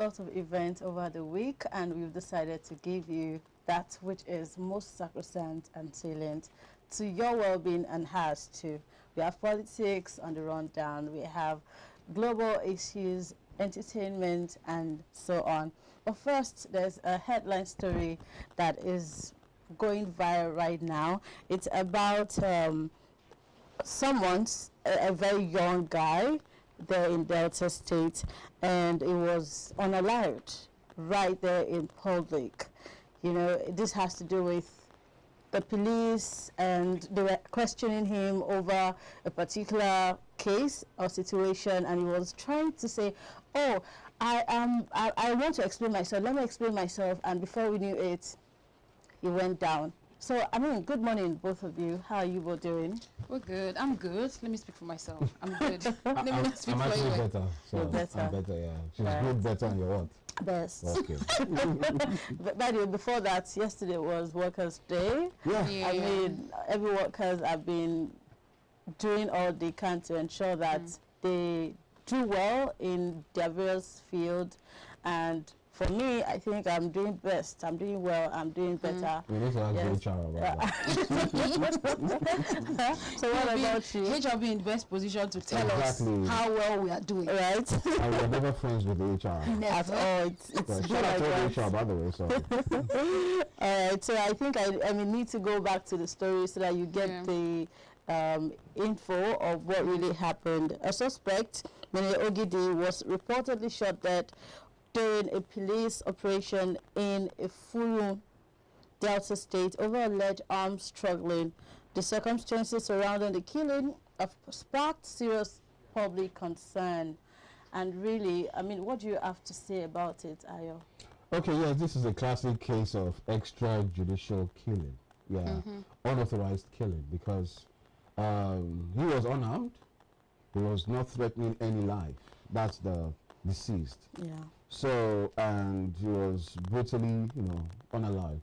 lot of events over the week, and we've decided to give you that which is most sacrosanct and salient to your well-being and hers too. We have politics on the rundown, we have global issues, entertainment, and so on. But first, there's a headline story that is going viral right now. It's about a very young guy there in Delta State, and it was unalived right there in public. You know, this has to do with the police, and they were questioning him over a particular case or situation, and he was trying to say, oh, I want to explain myself, let me explain myself, and before we knew it, he went down. So, I mean, good morning, both of you. How are you both doing? We're good. I'm good. Let me speak for myself. I'm good. Let me speak I'm for actually you. better. So You're better. I'm better, yeah. She's Right. good, better, and you're what? Best. Okay. But by the way, before that, yesterday was Workers' Day. Yeah. I mean, every workers have been doing all they can to ensure that they do well in their various field, and for me, I think I'm doing best. I'm doing well. I'm doing better. We need to ask Yes. HR about that. So what about you? HR be in the best position to tell Exactly. us how well we are doing. Right? And we're never friends with HR. At all. It's So been shout out like to that. HR, by the way. So Alright, so I think I mean, need to go back to the story so that you get Yeah. the info of what really happened. A suspect, Mene Ogidi, was reportedly shot dead during a police operation in Ifuru, Delta State, over alleged armed struggling. The circumstances surrounding the killing have sparked serious public concern. And really, I mean, what do you have to say about it, Ayo? okay, yeah, this is a classic case of extrajudicial killing. Yeah, unauthorized killing, because he was unarmed. He was not threatening any life. That's the deceased. Yeah. So, and he was brutally, unalived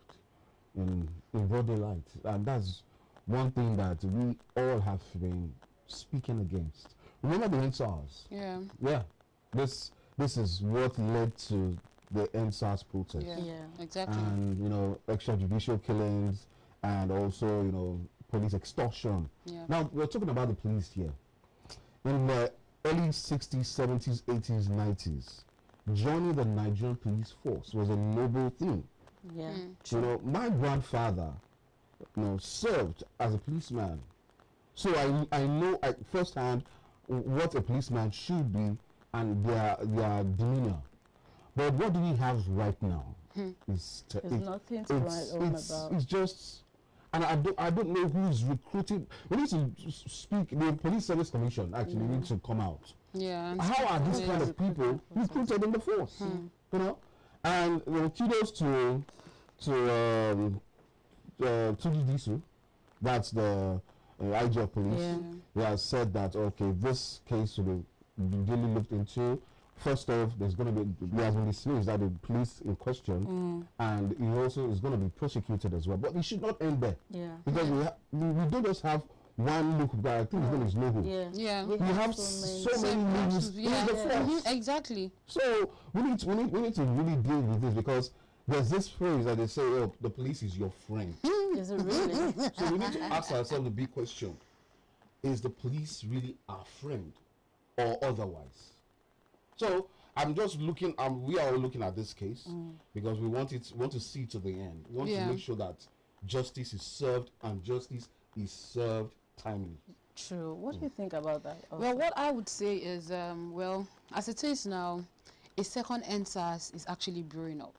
in broad daylight. And that's one thing that we all have been speaking against. Remember the NSARS? Yeah. Yeah. This is what led to the NSARS protest. Yeah. Exactly. And, extrajudicial killings, and also, police extortion. Yeah. Now, we're talking about the police here. In the early 60s, 70s, 80s, 90s, joining the Nigerian police force was a noble thing. Yeah. My grandfather, served as a policeman. So I know firsthand what a policeman should be and their demeanor. But what do we have right now? There's nothing to write home about. It's just, and I don't know who's recruiting. We need to speak. The Police Service Commission actually need to come out. Yeah. How are these kind of people recruited in the force? And kudos to Tunez, that's the IG of police. Yeah. He has said that okay, this case will be really looked into. First off, there has been dismissed that the police in question, and he also is going to be prosecuted as well. But it should not end there. Yeah. Because we don't just have one look guy. I think his name is Loho. Yeah. Yeah. We We have so many names in the force. Exactly. So we need to really deal with this, because there's this phrase that they say, oh, the police is your friend. Is it really? So we need to ask ourselves the big question: is the police really our friend, or otherwise? So I'm just looking. We are all looking at this case because we want to see to the end. We want to make sure that justice is served, and justice is served timely. True. What do you think about that? Also? Well, what I would say is, as it is now, a second NSARS is actually brewing up.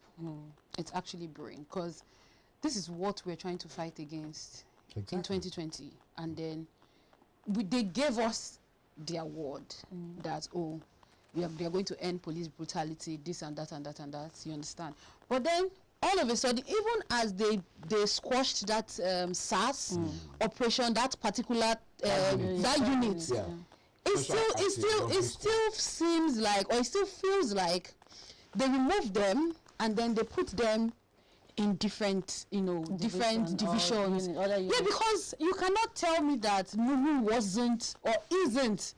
It's actually brewing, because this is what we're trying to fight against in 2020. And then they gave us their word that, they are going to end police brutality, this and that and that and that, you understand? But then, all of a sudden, even as they squashed that SARS operation, that particular that unit, it still seems like, or it still feels like, they removed them and then they put them in different, different divisions. Yeah, because you cannot tell me that Mumu wasn't or isn't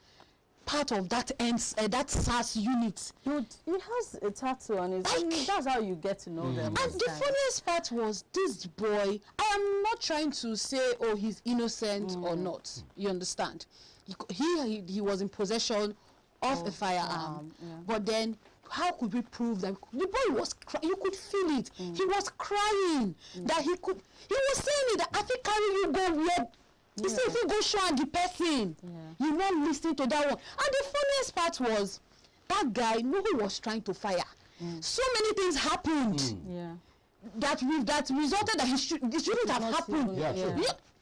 part of that that SARS unit. He has a tattoo on his. I mean, that's how you get to know them. And the funniest part was this boy. I am not trying to say, oh, he's innocent or not. You understand? He was in possession of a firearm, but then how could we prove that the boy was you could feel it. He was crying that he was saying it that I think carry you go where. He said if you go show the person, you won't listen to that one. And the funniest part was that guy knew who was trying to fire. So many things happened that resulted that it shouldn't have happened.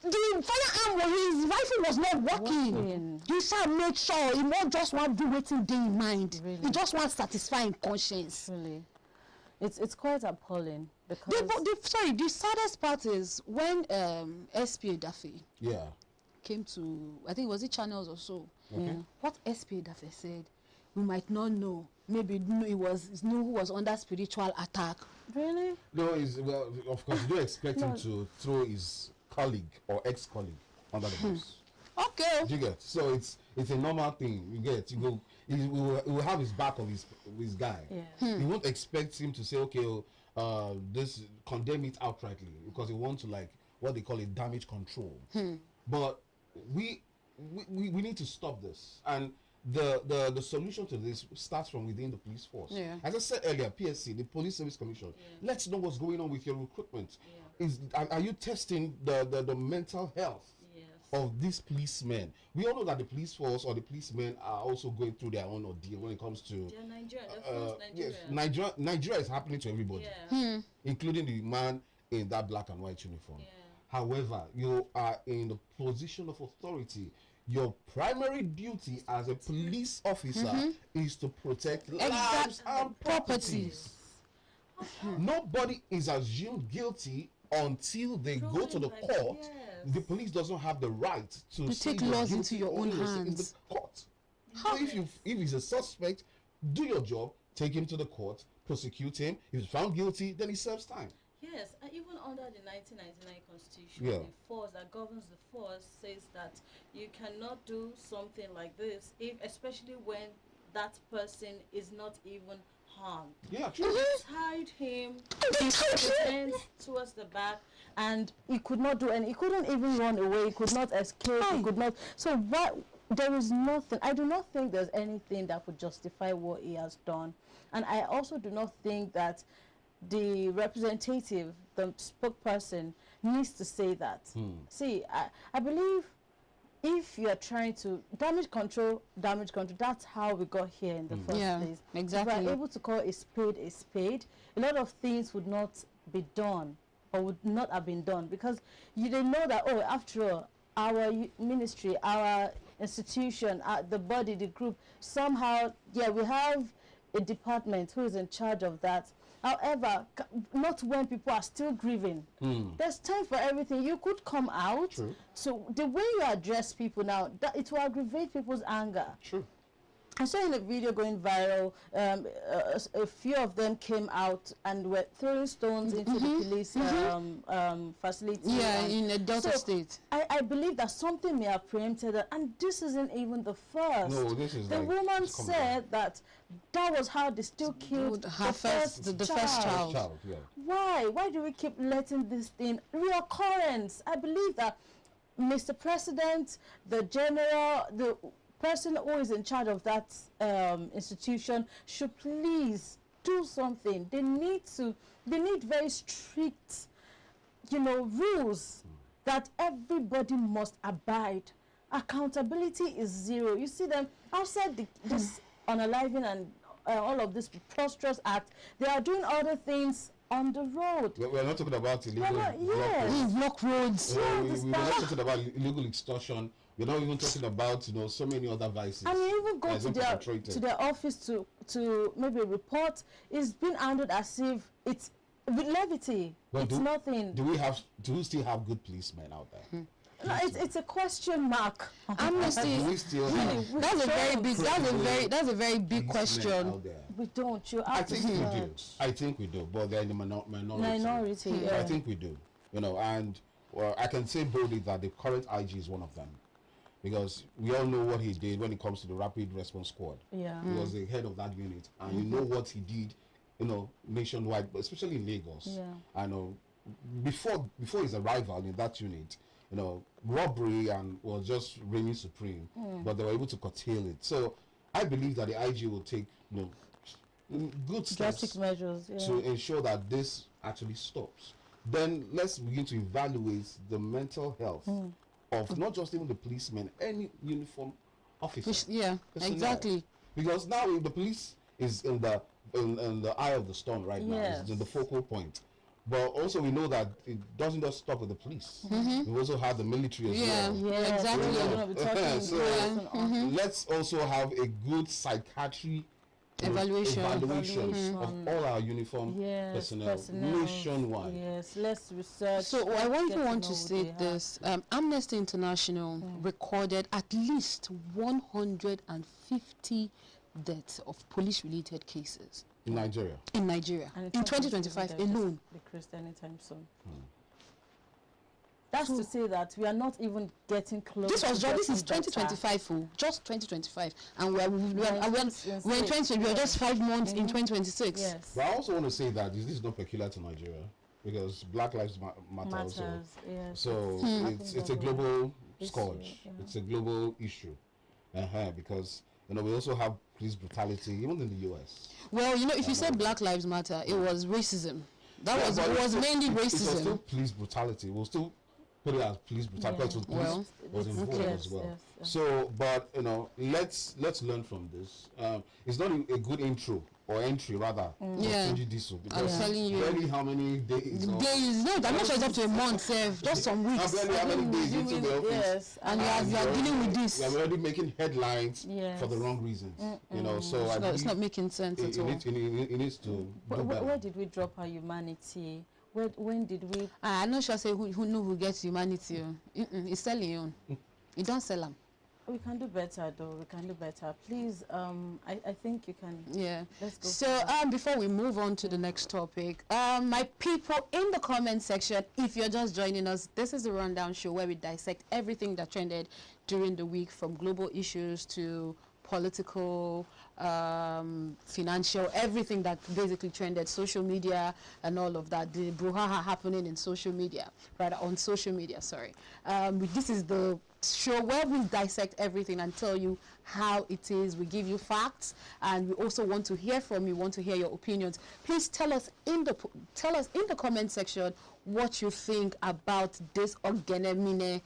The firearm, his rifle was not working. He shall make sure he won't just want to do waiting day in mind. Really? He just wants satisfying conscience. Really, it's quite appalling. Because the saddest part is when SP Daffy came to, I think was it Channels or so. What SP Daffy said, we might not know. Maybe it was who was under spiritual attack. Really? No, well, of course you don't expect him to throw his colleague or ex-colleague under the bus. Okay. You get? So it's a normal thing. You get? You go. He will have his back of his guy. You won't expect him to say, okay, this condemn it outrightly because he wants to like what they call it damage control. But we need to stop this, and the solution to this starts from within the police force. As I said earlier, PSC, the Police Service Commission, let's know what's going on with your recruitment. Are you testing the mental health of these policemen? We all know that the police force or the policemen are also going through their own ordeal when it comes to Nigeria. Nigeria is happening to everybody, including the man in that black and white uniform. However, you are in the position of authority. Your primary duty as a police officer is to protect lives and properties. Nobody is assumed guilty until they go to the court. The police doesn't have the right to take laws into your own hands in the court. So if he's a suspect, do your job, take him to the court, prosecute him. If he's found guilty, then he serves time. Yes, even under the 1999 Constitution, the force that governs the force says that you cannot do something like this, especially when that person is not even harmed. Tied him, his hands towards the back, and he could not do any. He couldn't even run away. He could not escape. He could not. So what? There is nothing. I do not think there's anything that would justify what he has done, and I also do not think that the representative, the spokesperson, needs to say that. See, I believe if you are trying to damage control, that's how we got here in the first place. Exactly. If we are able to call a spade, a lot of things would not be done or would not have been done, because you didn't know that, oh, after all, our ministry, our institution, the body, the group, somehow, we have a department who is in charge of that. However, not when people are still grieving. There's time for everything. You could come out. True. So the way you address people now, it will aggravate people's anger. True. I saw in a video going viral, a few of them came out and were throwing stones into the police facility. In a Delta state. I believe that something may have preempted that, and this isn't even the first. No, this is the woman said that was how they still killed the first child. Why do we keep letting this thing reoccurrence? I believe that Mr. President, the general, the person who is in charge of that institution should please do something. They need very strict, rules that everybody must abide. Accountability is zero. You see them outside this unaliving and all of this preposterous act. They are doing other things on the road. We're not talking about illegal block roads. We're not talking about illegal extortion. We're not even talking about so many other vices. And you even go to their office to maybe report. It's been handled as if it's with levity. Well, it's nothing. Do we still have good policemen out there? No, it's a question mark. Amnesty. That's a very big question. We don't. I think we do, but they're in the minority. Yeah. I think we do. And I can say boldly that the current IG is one of them. because we all know what he did when it comes to the Rapid Response Squad. Yeah. He was the head of that unit, and you know what he did, you know, nationwide, but especially in Lagos. Yeah. I know before his arrival in that unit, you know, robbery and was just reigning supreme, but they were able to curtail it. So I believe that the IG will take, you know, good steps Drastic measures to ensure that this actually stops. Then let's begin to evaluate the mental health of not just even the policemen, any uniform officer. Yeah, personnel. exactly. Because now if the police is in the eye of the storm right now, it's in the focal point. But also we know that it doesn't just stop with the police. We also have the military as well. Yeah, exactly. So let's also have a good psychiatry evaluation of all our uniform personnel nationwide. Yes, let's research. So I want to say this. Amnesty International recorded at least 150 deaths of police-related cases in Nigeria. In 2025 alone. Decreased anytime soon. That's to say that we are not even getting close. This is 2025, just 2025, and we're in 20. We are just 5 months in 2026. Yes. But I also want to say that this is not peculiar to Nigeria, because Black Lives Matter also. Yes. So it's a global scourge. Yeah. It's a global issue, because you know we also have police brutality even in the US. Well, you know, if you said Black Lives Matter, it was racism. That was mainly racism. It was still police brutality. We'll still put it as police brutality. Police was involved as well. Yes. So, but you know, let's learn from this. It's not a good intro or entry rather. Diesel, I'm telling you. Barely how many days? No, I'm not sure it's up to a month, just some weeks. How many days into the office? Yes, and you are dealing with this. We are already making headlines for the wrong reasons. You know, so it's not making sense at all. It needs to. Where did we drop our humanity? When did we? I'm not sure. Say who know who gets humanity? It's selling on. You don't sell them. We can do better, though. We can do better. Please, I think you can. Yeah. Let's go. So before we move on to the next topic, my people in the comment section, if you're just joining us, this is the Rundown Show where we dissect everything that trended during the week, from global issues to political, financial, everything that basically trended, social media and all of that, the brouhaha happening in social media, on social media, sorry. This is the show where we dissect everything and tell you how it is. We give you facts, and we also want to hear from you, want to hear your opinions. Please tell us in the comment section what you think about this Ogenemine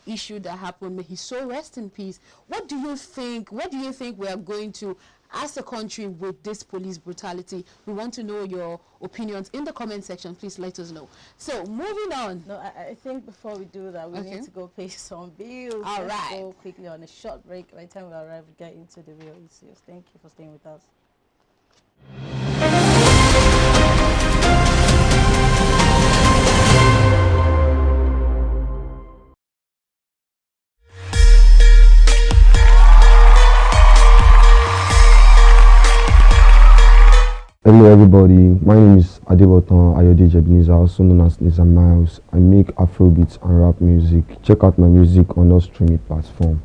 issue that happened. May his soul rest in peace. What do you think? What do you think we are going to, as a country, with this police brutality? We want to know your opinions in the comment section. Please let us know. So moving on. No, I think before we do that, we need to go pay some bills. All right. Go quickly on a short break. By the time we arrive, we get into the real issues. Thank you for staying with us. Hello everybody, my name is Adebotan Ayode Ebenezer, also known as Nizam Miles. I make Afrobeats and rap music. Check out my music on all streaming platforms.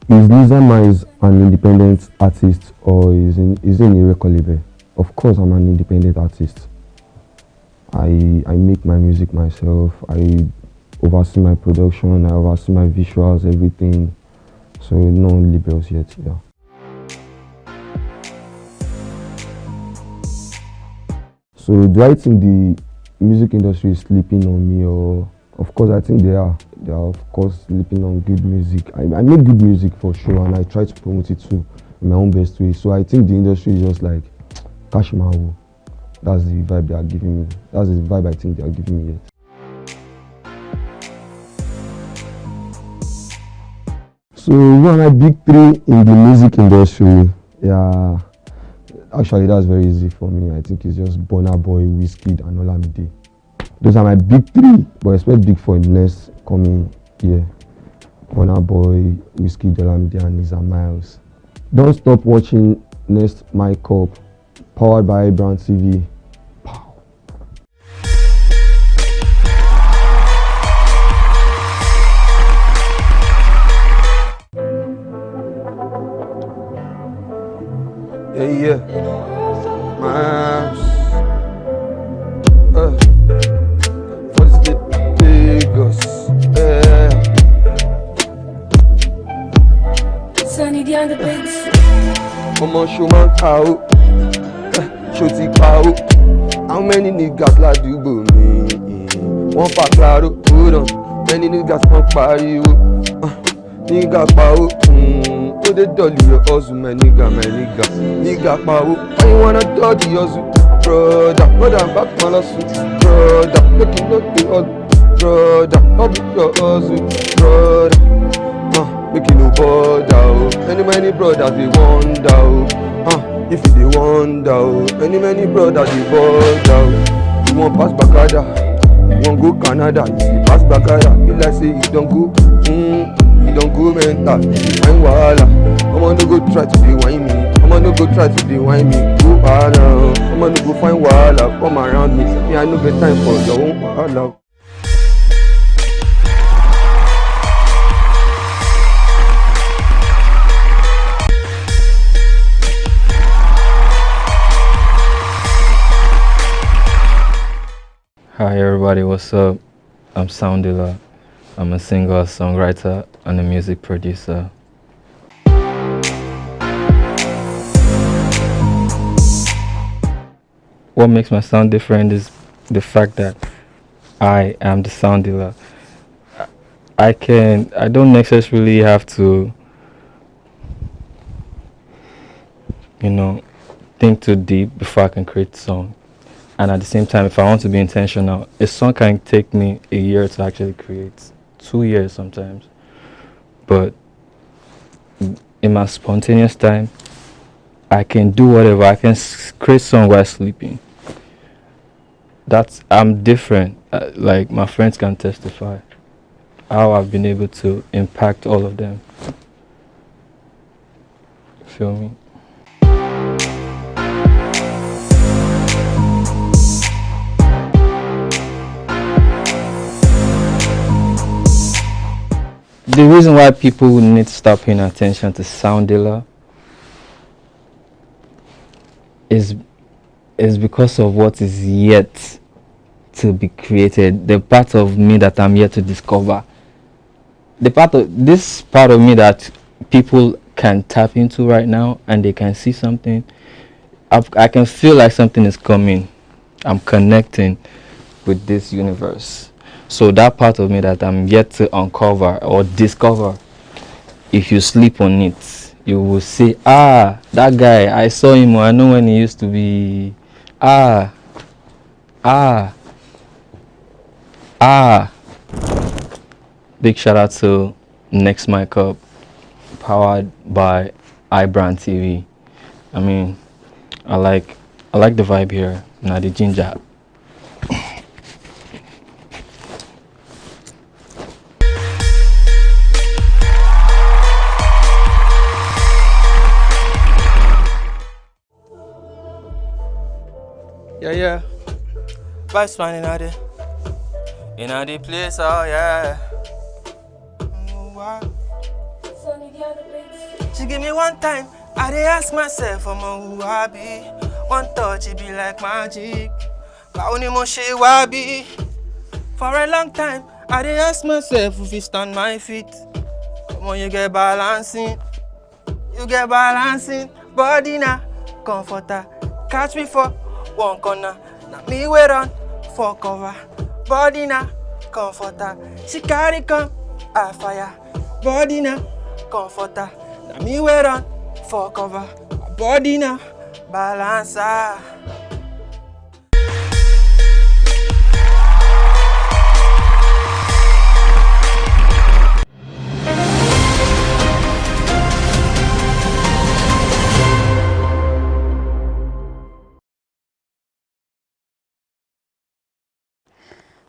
Is Nizam Miles an independent artist, or is he in a record label? Of course I'm an independent artist. I make my music myself. I oversee my production, I oversee my visuals, everything. So no labels yet, yeah. So do I think the music industry is sleeping on me, or of course I think they are. They are of course sleeping on good music. I make good music for sure, and I try to promote it too in my own best way. So I think the industry is just like cash mahu. That's the vibe they are giving me. That's the vibe I think they are giving me yet. So one of my big three in the music industry, yeah, actually that's very easy for me. I think it's just Burna Boy, Wizkid and Olamide. Those are my big three, but I expect big for the next coming year. Burna Boy, Wizkid, Olamide and Nizam Miles. Don't stop watching next Mic Up, powered by Brown TV. Pow. Yeah, maps. What's the Lagos? Sunny the on the beats. Omo show man cow. Shoti cow. How many niggas la do go me? One pa claro, hold on. Many niggas want party. Nigga power, to the dolly your hustle, my nigga, nigga power. Why you wanna dodge the hustle, brother? Brother, back my hustle, brother. Make you not the hustle, brother. I'll be your hustle, brother. Make you no bother, many brothers they wonder, if you they wonder, many brothers they bother. You want pass Bakada, you want go Canada, you pass Bakada, you like say you don't go, you don't go mental, you find wahala. I'ma no go try to rewind me, I'ma no go try to rewind me, go harder. I'ma no go find wahala, come around me, I no get time for your own wahala. Hi everybody, what's up? I'm Soundilla. I'm a singer, songwriter, and a music producer. What makes my sound different is the fact that I am the Soundilla. I don't necessarily have to, think too deep before I can create a song. And at the same time, if I want to be intentional, a song can take me a year to actually create, 2 years sometimes. But in my spontaneous time, I can do whatever. I can create song while sleeping. I'm different. Like my friends can testify how I've been able to impact all of them. Feel me? The reason why people need to start paying attention to Soundilla is because of what is yet to be created, the part of me that I'm yet to discover. This part of me that people can tap into right now and they can see something. I can feel like something is coming. I'm connecting with this universe. So that part of me that I'm yet to uncover or discover, if you sleep on it, you will say, that guy, I saw him, I know when he used to be, Big shout out to Next Mic Up, powered by iBrand TV. I mean, I like the vibe here. Now the ginger. Yeah. Vibes man in the place, oh yeah. She give me one time, I dey ask myself, who I be. One touch, it be like magic. But only more she wa be. For a long time, I dey ask myself if you stand my feet. Come on, you get balancing. Body na comforter. Catch me for one corner. Now me wait on for cover. Body na comforter. She carry come a fire. Body na comforter. Now me wait on for cover. Body na balancer.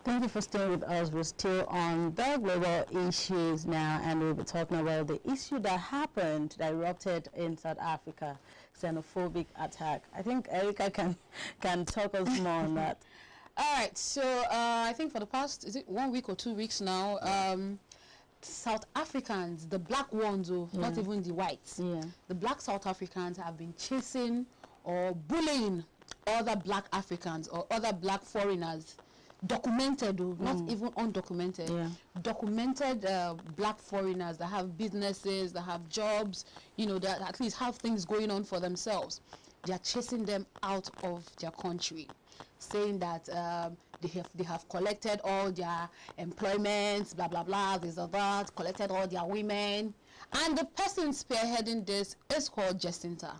Thank you for staying with us. We're still on the global issues now, and we'll be talking about the issue that happened, that erupted in South Africa, xenophobic attack. I think Erica can talk us more on that. All right, so I think for the past, is it 1 week or 2 weeks now, South Africans, the black ones, not even the whites, the black South Africans have been chasing or bullying other black Africans or other black foreigners, documented, not even undocumented, documented black foreigners that have businesses, that have jobs, you know, that at least have things going on for themselves. They are chasing them out of their country, saying that they have collected all their employments, blah blah blah, this or that, collected all their women, and the person spearheading this is called Jacinta.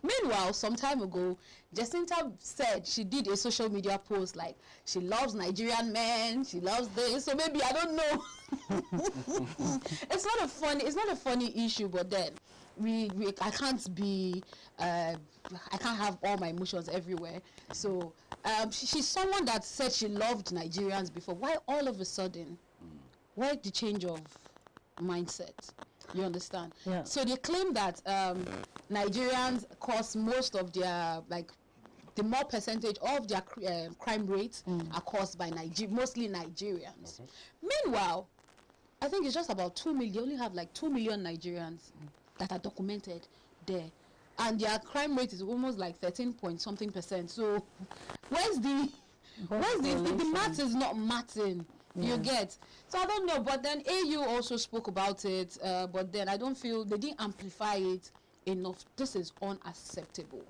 Meanwhile, some time ago, Jacinta said she did a social media post like she loves Nigerian men, she loves this, so maybe I don't know. It's not a funny issue, but then I can't be I can't have all my emotions everywhere. So she's someone that said she loved Nigerians before. Why all of a sudden? Why the change of mindset? You understand? Yeah. So they claim that Nigerians cause most of their, like, the more percentage of their crime rates are caused by mostly Nigerians. Okay. Meanwhile, I think it's just about 2 million. They only have like 2 million Nigerians that are documented there, and their crime rate is almost like 13 point something percent. So where's the math is not matching. You get. So I don't know, but then AU also spoke about it, but then I don't feel they didn't amplify it enough. This is unacceptable.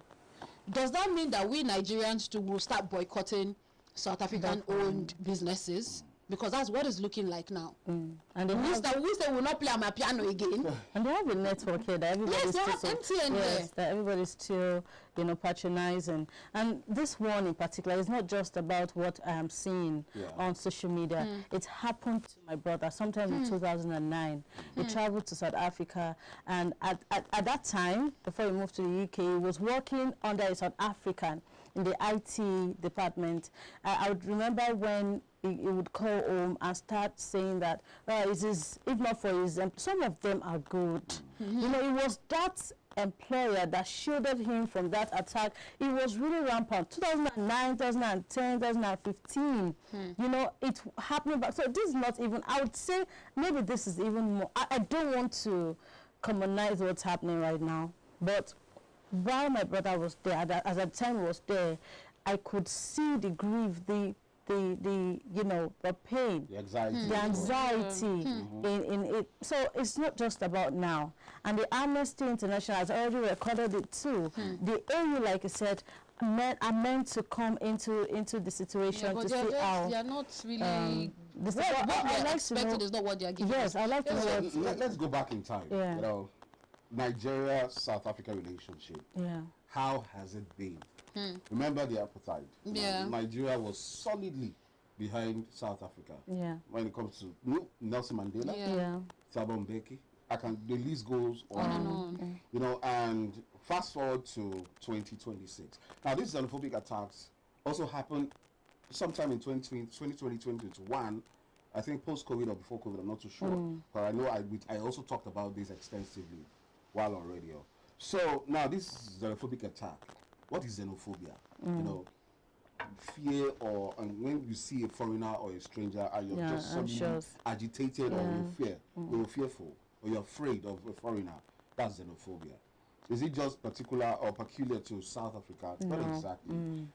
Does that mean that we Nigerians too will start boycotting South African owned businesses? Because that's what it's looking like now. And they will not play on my piano again. And they have a network here that everybody's that everybody's still, you know, patronizing. And this one in particular is not just about what I am seeing on social media. It happened to my brother sometime in 2009. He traveled to South Africa, and at that time, before he moved to the UK, he was working under a South African in the IT department. I would remember when he would call home and start saying that if not for his, some of them are good. You know, it was that employer that shielded him from that attack. It was really rampant. 2009, 2010, 2015. You know, it happened back. So this is not even, I would say maybe this is even more. I don't want to commonize what's happening right now, but while my brother was there, as the time was there, I could see the grief, the you know, the pain, the anxiety in it. So it's not just about now. And the Amnesty International has already recorded it too. The AU, like I said, are meant to come into the situation to see how they are not really. What they expected is not what they are giving. Yes, I like to know. Let's go back in time. Yeah. You know, Nigeria-South Africa relationship. Yeah. How has it been? Remember the apartheid. Yeah. Nigeria was solidly behind South Africa. Yeah. When it comes to Nelson Mandela, Thabo Mbeki, the list goes on and on. You know, and fast forward to 2026. Now, these xenophobic attacks also happened sometime in 2020, 2021. I think post-COVID or before COVID, I'm not too sure. But I know I also talked about this extensively while on radio. So now this xenophobic attack. What is xenophobia? You know, fear when you see a foreigner or a stranger and you're just suddenly agitated or you're fearful or you're afraid of a foreigner. That's xenophobia. Is it just particular or peculiar to South Africa? No. Not exactly.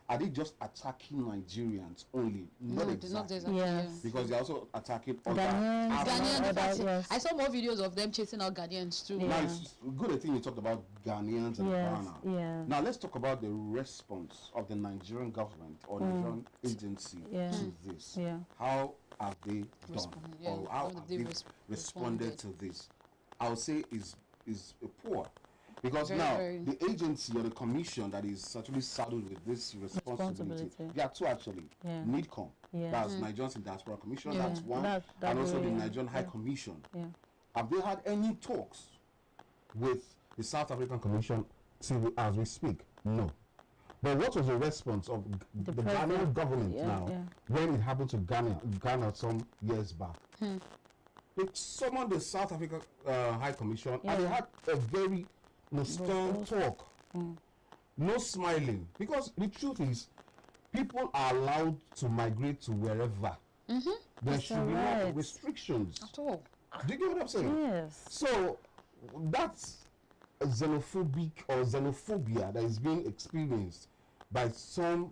Are they just attacking Nigerians only? Not exactly. Yes. Because they're also attacking other Ghanaians. I saw more videos of them chasing out Ghanaians too. Now, it's good thing you talked about Ghanaians and Ghana. Yeah. Now, let's talk about the response of the Nigerian government or Nigerian agency to this. Yeah. How have they done? Or how have they responded to this? I would say is poor. Because the agency or the commission that is actually saddled with this responsibility, there are two actually. NIDCOM, that's Nigerians in Diaspora Commission, that's one, and also the Nigerian High Commission. Have they had any talks with the South African Commission as we speak? No. But what was the response of the Ghanaian government when it happened to Ghana some years back? They summoned the South African High Commission and they had a very stern talk, no smiling, because the truth is people are allowed to migrate to wherever There should be no restrictions. At all. Do you get what I'm saying? Yes. So that's a xenophobic or xenophobia that is being experienced by some,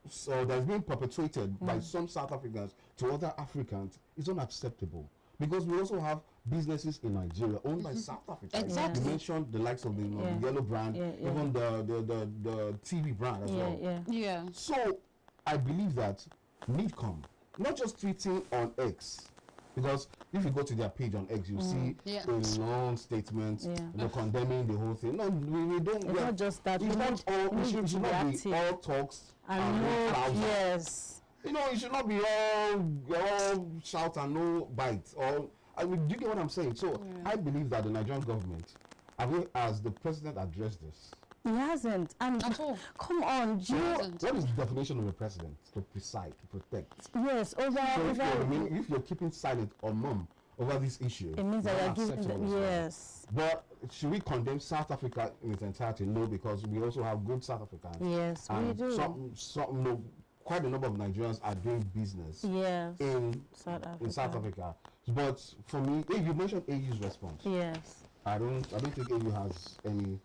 so that's being perpetrated by some South Africans to other Africans is unacceptable. Because we also have businesses in Nigeria owned by South Africa. Exactly. You mentioned the likes of the yellow brand, even the TV brand as well. Yeah. So I believe that NIDCOM, not just tweeting on X, because if you go to their page on X, you see a long statement condemning the whole thing. No, we don't. It's not just that. It should not be all talks and no clouds. Yes. You know, it should not be all shout and no bite. I mean, do you get what I'm saying? So I believe that the Nigerian government, as the president addressed this, he hasn't. And at all. Come on, what is the definition of a president? To preside, to protect. Yes, if you're keeping silent or mum over this issue, it means that you're giving. Yes. But should we condemn South Africa in its entirety? No, because we also have good South Africans. Yes, we do. Quite a number of Nigerians are doing business in South Africa. But for me, you mentioned AU's response. Yes. I don't think AU has any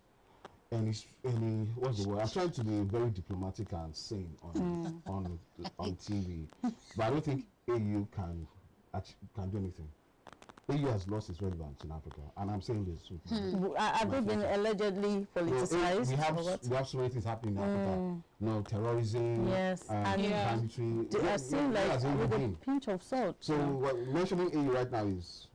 what's the word? I'm trying to be very diplomatic and sane on TV, but I don't think AU can do anything. AU has lost its relevance in Africa, and I'm saying this. Have they been allegedly politicized? We have so many things happening in Africa. No terrorism. Yes, and they are seen like with a pinch of salt. So mentioning AU right now is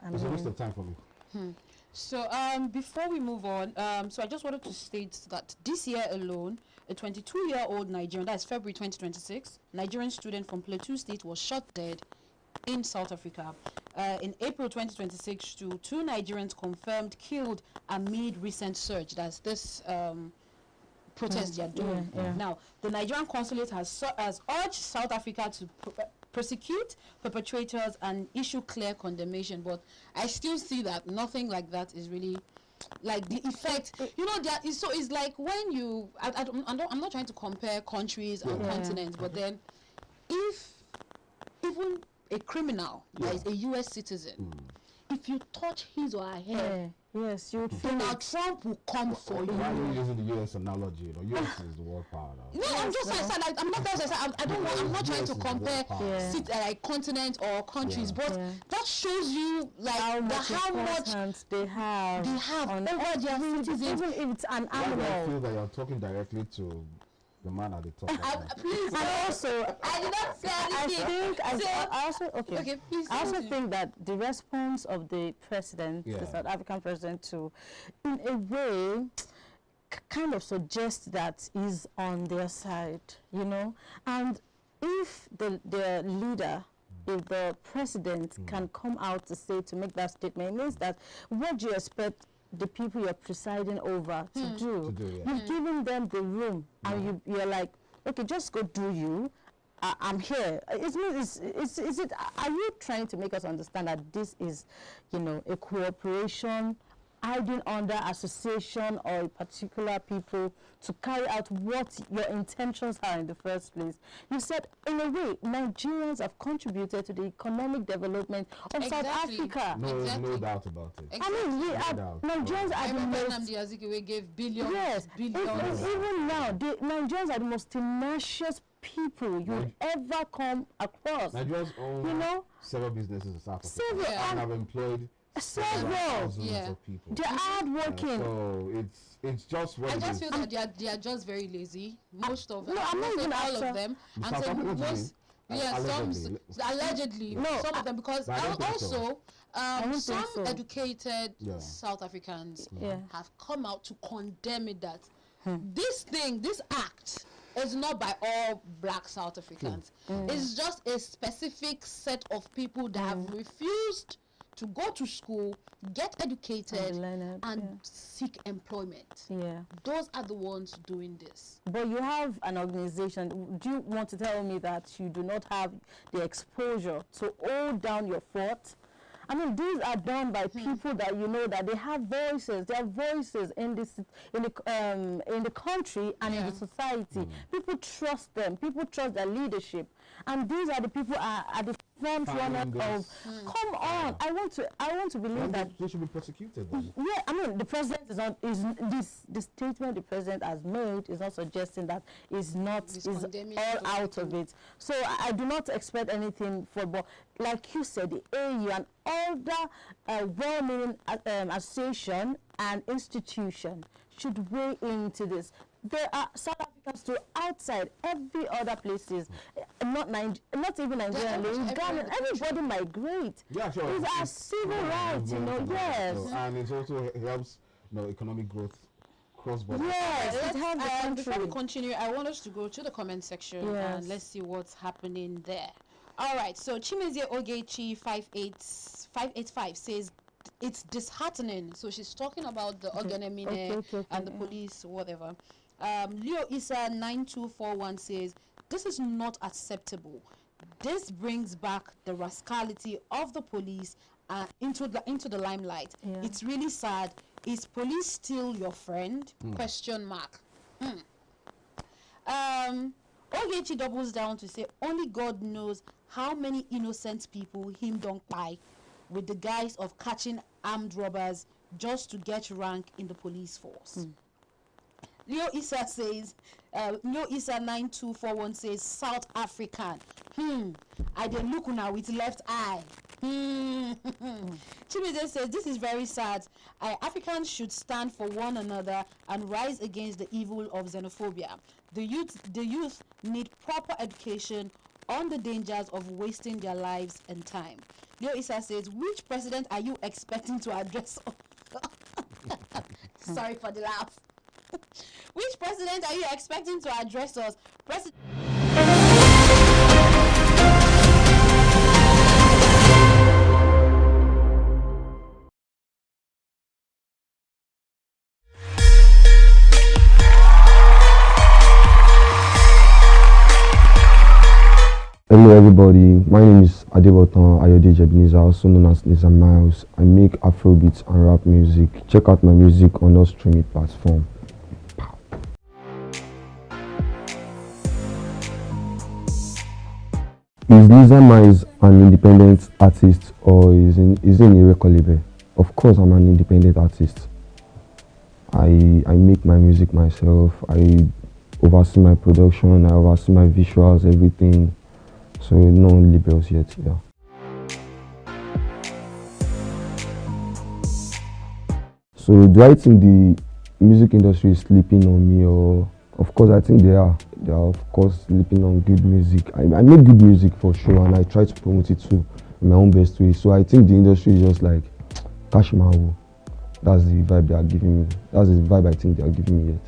a waste of time for me. So before we move on, so I just wanted to state that this year alone, a 22-year-old Nigerian, that is February 2026, Nigerian student from Plateau State was shot dead in South Africa. In April 2026, two Nigerians confirmed killed amid recent surge. That's this protest they are doing. Now, the Nigerian consulate has urged South Africa to prosecute perpetrators and issue clear condemnation, but I still see that nothing like that is really like the effect. You know, that is so. It's like when you. I'm not trying to compare countries and continents, but then if even a criminal that is a U.S. citizen, if you touch his or her hair, yes, you would feel Donald Trump will come for you. Why are you using the U.S. analogy? You know, U.S. is the world power. No, I'm just saying, I'm not trying to compare like continent or countries, but that shows you like how much they have over their citizens. Even if it's an animal. I feel that you're talking directly to the man at the top. Please. And also, I did not say anything. I also think that the response of the president, the South African president, to, in a way, kind of suggests that he's on their side, you know. And if the leader, if the president can come out to make that statement, it means that what do you expect the people you're presiding over to do? You've given them the room, and you're like, okay, just go do you. I'm here. Are you trying to make us understand that this is, you know, a cooperation, hiding under association or particular people to carry out what your intentions are in the first place? You said, in a way, Nigerians have contributed to the economic development of South Africa. No doubt about it. Exactly. I mean, Nigerians are the most... Azikiwe gave billions. Yes, billions. Even now, the Nigerians are the most tenacious people you'd ever come across. Nigerians own several businesses in South Africa and have employed thousands of people. They're hardworking. So it's just what I just feel that they are just very lazy. Most of them. No, I'm not even all of them. And so most allegedly some of them, because also some educated South Africans have come out to condemn it, that this act is not by all black South Africans. It's just a specific set of people that have refused to go to school, get educated, and seek employment. Those are the ones doing this. But you have an organization. Do you want to tell me that you do not have the exposure to hold down your fort I mean, these are done by people that you know that they have voices. They have voices in the country and in the society. People trust them. People trust their leadership, and these are the people at the front runner of. Come on, I want to believe that they should be prosecuted. Then. Yeah, I mean, the president is not. The statement the president has made is not suggesting that is all out of it. So I do not expect anything for, but like you said, the AU and other well-meaning association and institution should weigh into this. There are South Africans too outside every other places, not even Nigeria, Ghana, everybody migrate. Yeah, sure. It's our civil rights, yes. And it also helps, economic growth cross-border. Yes, it helps the country. Before we continue, I want us to go to the comment section and let's see what's happening there. All right, so Chimezie Ogechi 585 says it's disheartening. So she's talking about the Ogenemine and the police, whatever. Leo Issa 9241 says this is not acceptable. This brings back the rascality of the police into the limelight. It's really sad. Is police still your friend? Question mark. Ogechi doubles down to say only God knows how many innocent people him don't buy with the guise of catching armed robbers just to get rank in the police force. Leo Issa says, Leo Issa 9241 says South African. I dey look now with left eye. Chimezie says this is very sad. Africans should stand for one another and rise against the evil of xenophobia. The youth need proper education on the dangers of wasting their lives and time. Leo Issa says, which president are you expecting to address? Sorry for the laugh. Which president are you expecting to address us? Hello everybody, my name is Adebotan Ayode Ebenezer, also known as Nizam Miles. I make Afrobeats and rap music. Check out my music on all streaming platforms. Is Nizam Miles an independent artist or is he in a record label? Of course I'm an independent artist. I make my music myself, I oversee my production, I oversee my visuals, everything. So no labels yet, yeah. So do I think the music industry is sleeping on me? Or of course I think they are. They are of course sleeping on good music. I make good music for sure and I try to promote it too in my own best way. So I think the industry is just like cash mahu. That's the vibe they are giving me. That's the vibe I think they are giving me yet.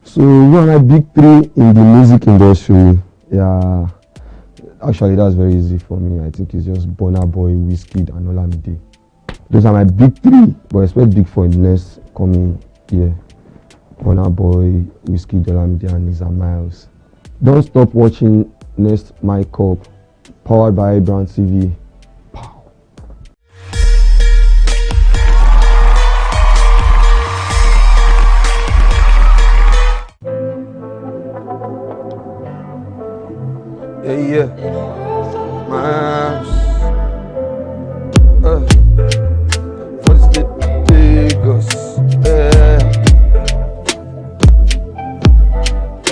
So one of my big three in the music industry, yeah, actually that's very easy for me. I think it's just Burna Boy, Wizkid and Olamide. Those are my big three, but I expect big for the next coming year. Burna Boy, Wizkid, Olamide and Nizam Miles. Don't stop watching Next Mic Up, powered by Brown TV. Yeah, Miles. For the state Lagos.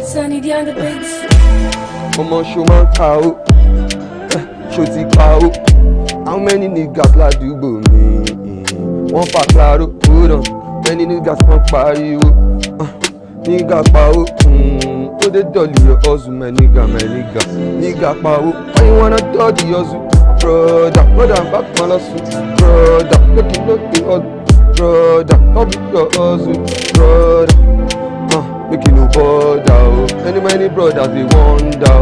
Sunny the on the beats. Mama show man cow. Shoti cow. How many niggas la do bo me? One for claro, hold on. Many niggas want party. Nigga pow. So they dolly your hustle, my nigga. Nigga power, why you wanna dodge the hustle? Brother, back my lawsuit. Brother, make it look the hustle. Brother, how big your hustle? Brother, make it no bother. Many brothers they wonder.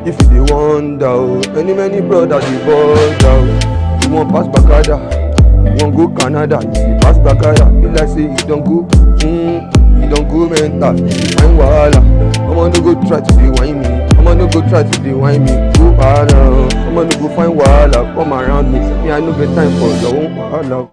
If they wonder, many brothers they bother. You want pass Bakada, you want go Canada. If you pass Bakada, you like say you don't go. You don't go mental, you find wahala. I wanna go try to be whine me. I'ma no go try to whine me. Go around. I'ma no go find wahala come around me. Me I no get time for your own wahala.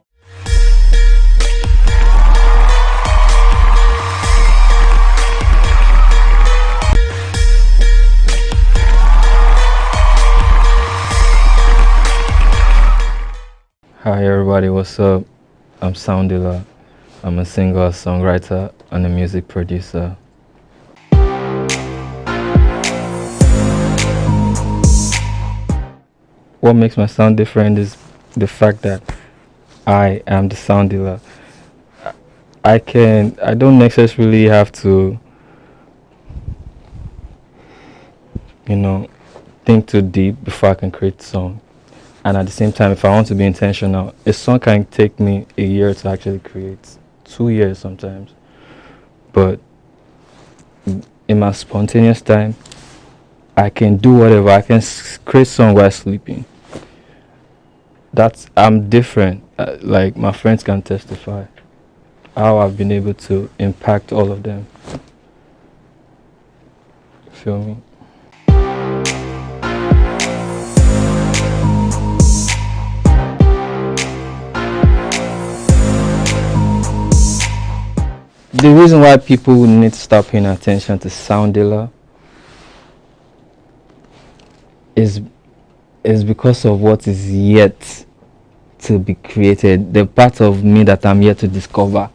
Hi everybody, what's up? I'm Soundilla. I'm a singer, songwriter, and a music producer. What makes my sound different is the fact that I am the Soundilla. I don't necessarily have to, think too deep before I can create a song. And at the same time, if I want to be intentional, a song can take me a year to actually create, 2 years sometimes. But in my spontaneous time, I can do whatever. I can create song while sleeping. I'm different. Like my friends can testify how I've been able to impact all of them. Feel me? The reason why people need to start paying attention to Soundilla is because of what is yet to be created, the part of me that I'm yet to discover,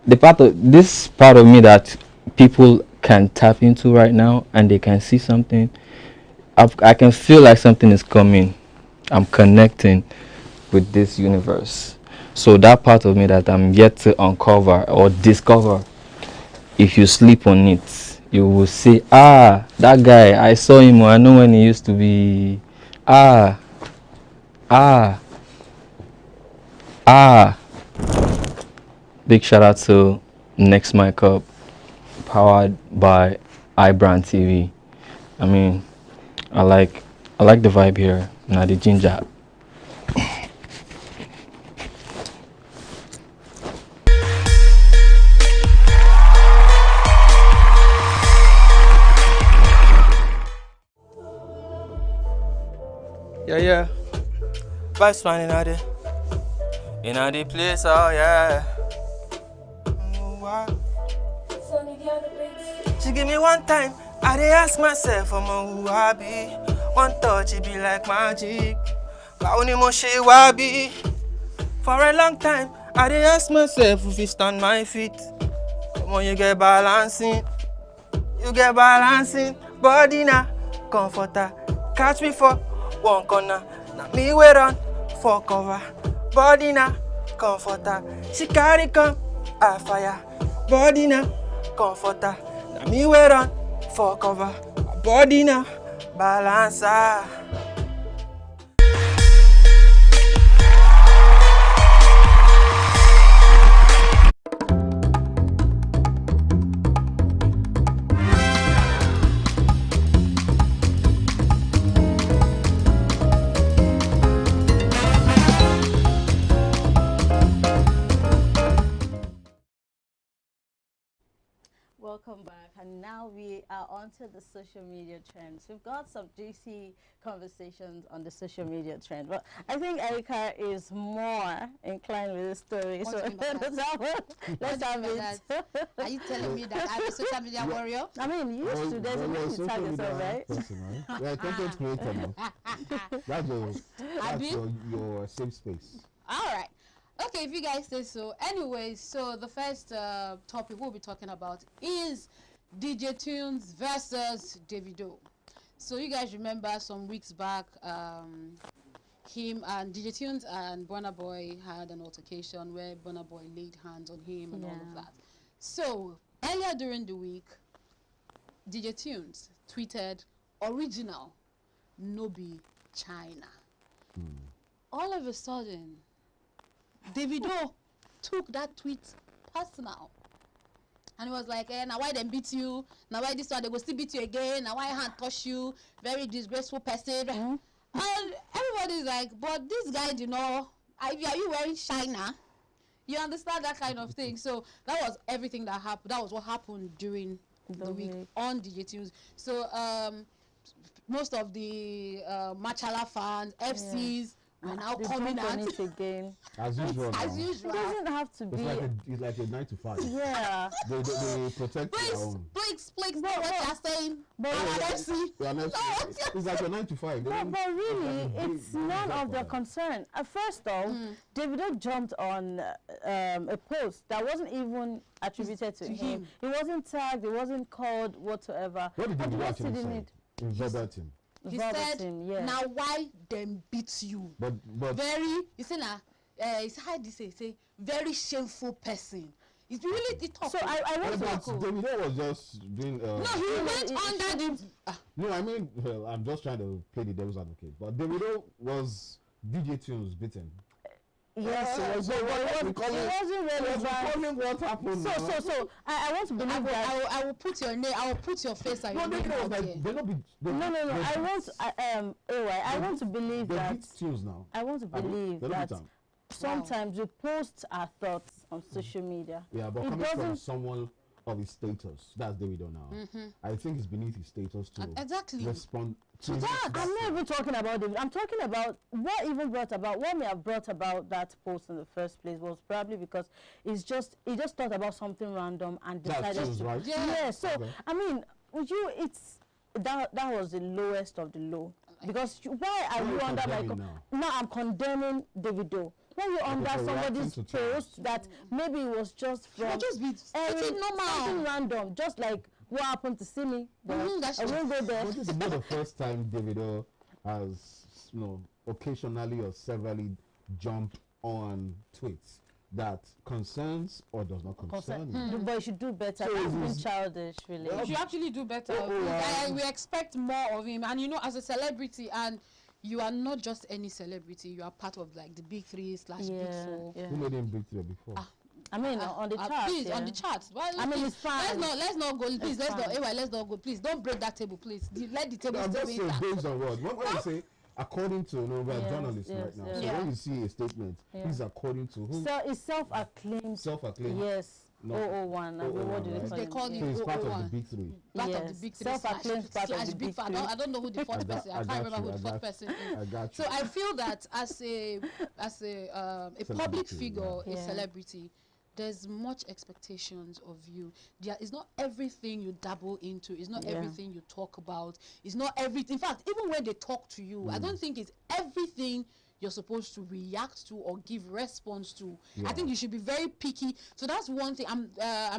this part of me that people can tap into right now and they can see something. I can feel like something is coming. I'm connecting with this universe. So that part of me that I'm yet to uncover or discover, if you sleep on it, you will see, that guy, I saw him, I know when he used to be, Big shout out to Next Mic Up, powered by iBrand TV. I mean, I like the vibe here. Now the ginger. Yeah. Vibes man in the place, oh yeah. She give me one time, I dey ask myself, who I be. One touch, it be like magic. But only more she wa be. For a long time, I dey ask myself if you stand my feet. Come on, you get balancing. Body na comforter. Catch me for one corner. Now me we run for cover. Body na comforter. She carry come a fire. Body na comforter. Now me we run for cover. Body na balancer. Welcome back, and now we are onto the social media trends. We've got some juicy conversations on the social media trend, but I think Erica is more inclined with the story. So let's have it. Are you telling me that I'm a social media warrior? I mean, you used to. There's a way you tag yourself, right? Yeah, content creator now. That's your safe space. All right. Okay, if you guys say so. Anyway, so the first topic we'll be talking about is DJ Tunes versus Davido. So you guys remember some weeks back, him and DJ Tunes and Burna Boy had an altercation where Burna Boy laid hands on him and all of that. So earlier during the week, DJ Tunes tweeted, "Original, no be China." All of a sudden, Davido took that tweet personal. And he was like, now why they beat you? Now why this one they will still beat you again? Now why hand touch you? Very disgraceful person. And everybody's like, but this guy, are you wearing China? You understand that kind of thing. So that was everything that happened. That was what happened during the week on DJ Tunes. So most of the Machala fans, FCs, are now coming out again. As usual. As usual. It doesn't have to be. It's like a 9 to 5. Yeah. They protect their own. Please, what you're saying. But FC. It's like a 9 to 5. But really, it's none of their concern. First off, Davido jumped on a post that wasn't even attributed to him. He wasn't tagged. He wasn't called whatsoever. What did Davido actually say? In verbatim. He said, now why them beat you? But very, you say now, it's how do you say, very shameful person. It's really the top. So I want to Davido was just being. No, he went under the. No, I mean, well, I'm just trying to play the devil's advocate. But Davido was DJ Tunes beaten. Yes, it wasn't relevant. What happened? So I want to believe that I will put your name. I will put your face and your name out there. No. I want to believe that. Tunes now. I want to believe that sometimes we post our thoughts on social media. Yeah, but coming from someone of his status, that's Davido now. I think it's beneath his status to respond to that. I'm not even talking about Davido. I'm talking about what may have brought about that post in the first place was probably because he just thought about something random and decided to. Right? Yeah. So I mean, that was the lowest of the low. Because why are you under now I'm condemning Davido. When you're under somebody's post that maybe it was just from something random, just like what happened to Simi. I won't go there. This is not the first time Davido has, occasionally or severally jumped on tweets that concerns or does not concern you. But you should do better. That's been childish, really. You should actually do better. We expect more of him. And as a celebrity, and you are not just any celebrity, you are part of like the big 3 / big 4. Who made him big 3 before? I mean, on the charts. Please, on the charts. Well, I mean, it's fine. Let's not go. Please, let's not go. Please, don't break that table, please. Let the table stay intact. Based on what? When you say, according to, we're journalists right now. So when you see a statement, it's according to who? So it's self-acclaimed. Self-acclaimed. Yes. 001. What do they call it? So it's part of the big 3. Part of the big 3. Self-acclaimed part of the big 3. I don't know who the fourth person. I can't remember who the fourth person is. I got you. So I feel that as a public figure, a celebrity, there's much expectations of you. It's not everything you dabble into. It's not everything you talk about. It's not everything. In fact, even when they talk to you, I don't think it's everything you're supposed to react to or give response to. I think you should be very picky. So that's one thing. I'm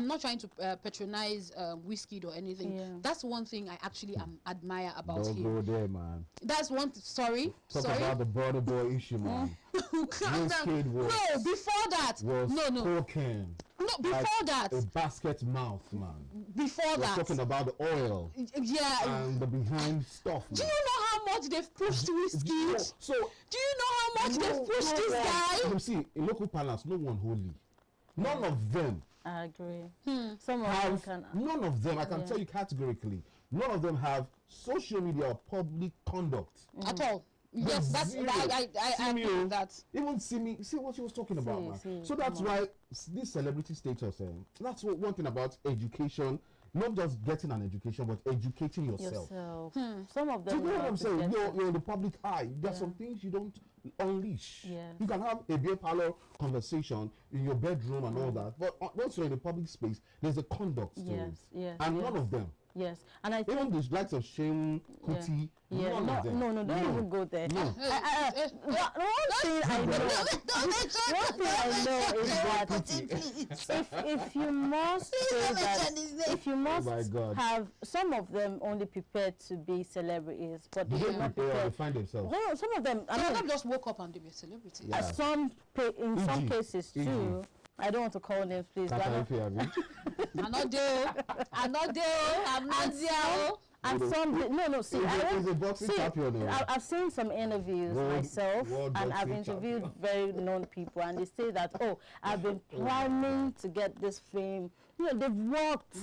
not trying to patronize Wizkid or anything. That's one thing I actually admire about him. Don't go there, man. That's one. Sorry. Talk about the border boy issue, man. Wizkid was. No, before that. Was cocaine. No, before that. A basket mouth, man. Before that. Talking about the oil. Yeah. And the behind stuff. Man. Do you know how much they've pushed Wizkid? So. Do you know how much they've pushed this guy? You see, in local parlance, no one holy. None of them. I agree. None of them, I can tell you categorically, none of them have social media or public conduct. At all. Yes, that's I agree with that. Even see what she was talking about, man. So that's why this celebrity status, that's one thing about education, not just getting an education, but educating yourself. Some of them. Do you know what I'm saying? You're in the public eye. There's some things you don't unleash. You can have a beer parlor conversation in your bedroom and all that, but once you're in the public space, there's a conduct to it. And none of them. Yes, and I think even the likes of Shame, Kuti, none of them. No, don't even go there. No. One thing I know is that if you must say that, if you must have some of them only prepared to be celebrities, but they are not prepared to find themselves. No, some of them. Some of them just woke up and they were celebrities. In some cases too. I don't want to call names, please. I'm not there. And I've seen some interviews myself, and I've interviewed very known people, and they say that, I've been planning to get this fame. They've worked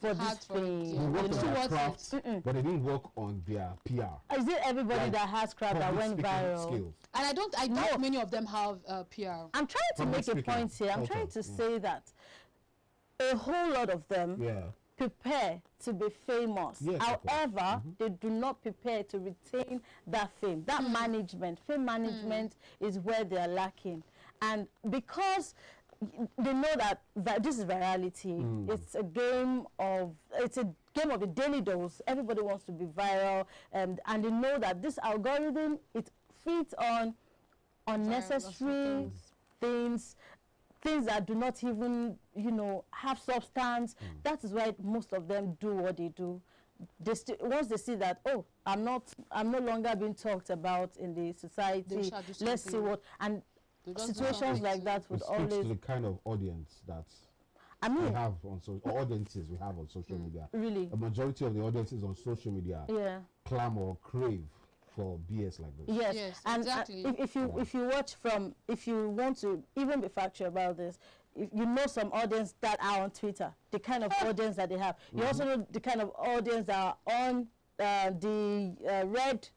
for this fame. They worked on their craft, but they didn't work on their PR. Is it everybody that has craft that went viral? Skills. And I doubt many of them have PR. I'm trying to make a point here. I'm trying to say that a whole lot of them prepare to be famous. Yes, however, they do not prepare to retain that fame. That fame management is where they are lacking. And because they know that this is virality, it's a game of the daily dose. Everybody wants to be viral, and they know that this algorithm, it feeds on unnecessary things that do not even, have substance. That is why most of them do what they do. Once they see that, oh, I'm no longer being talked about in the society, let's see what, and situations like that would always... to the kind of audience that we have on audiences we have on social media. Really? A majority of the audiences on social media clam or crave for BS like this. Yes, and exactly. If you want to even be factual about this, if you know some audience that are on Twitter, the kind of audience that they have. You also know the kind of audience that are on the Red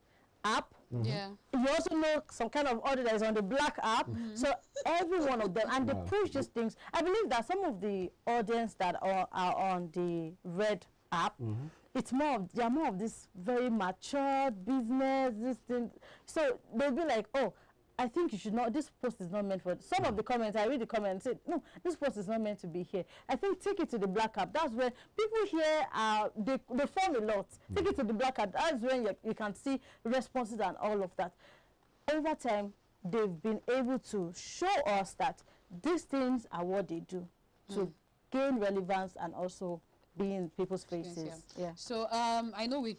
app. Yeah. You also know some kind of audience that is on the Black app. So every one of them, and they push these things. I believe that some of the audience that are on the Red app, they are more of this very mature business, this thing. So they'll be like, oh, I think you should not, this post is not meant for, some of the comments, I read the comments, say, no, this post is not meant to be here. I think take it to the Black app. That's where people here they form a lot. Take it to the Black app. That's when you can see responses and all of that. Over time, they've been able to show us that these things are what they do to gain relevance and also be in people's faces. So I know we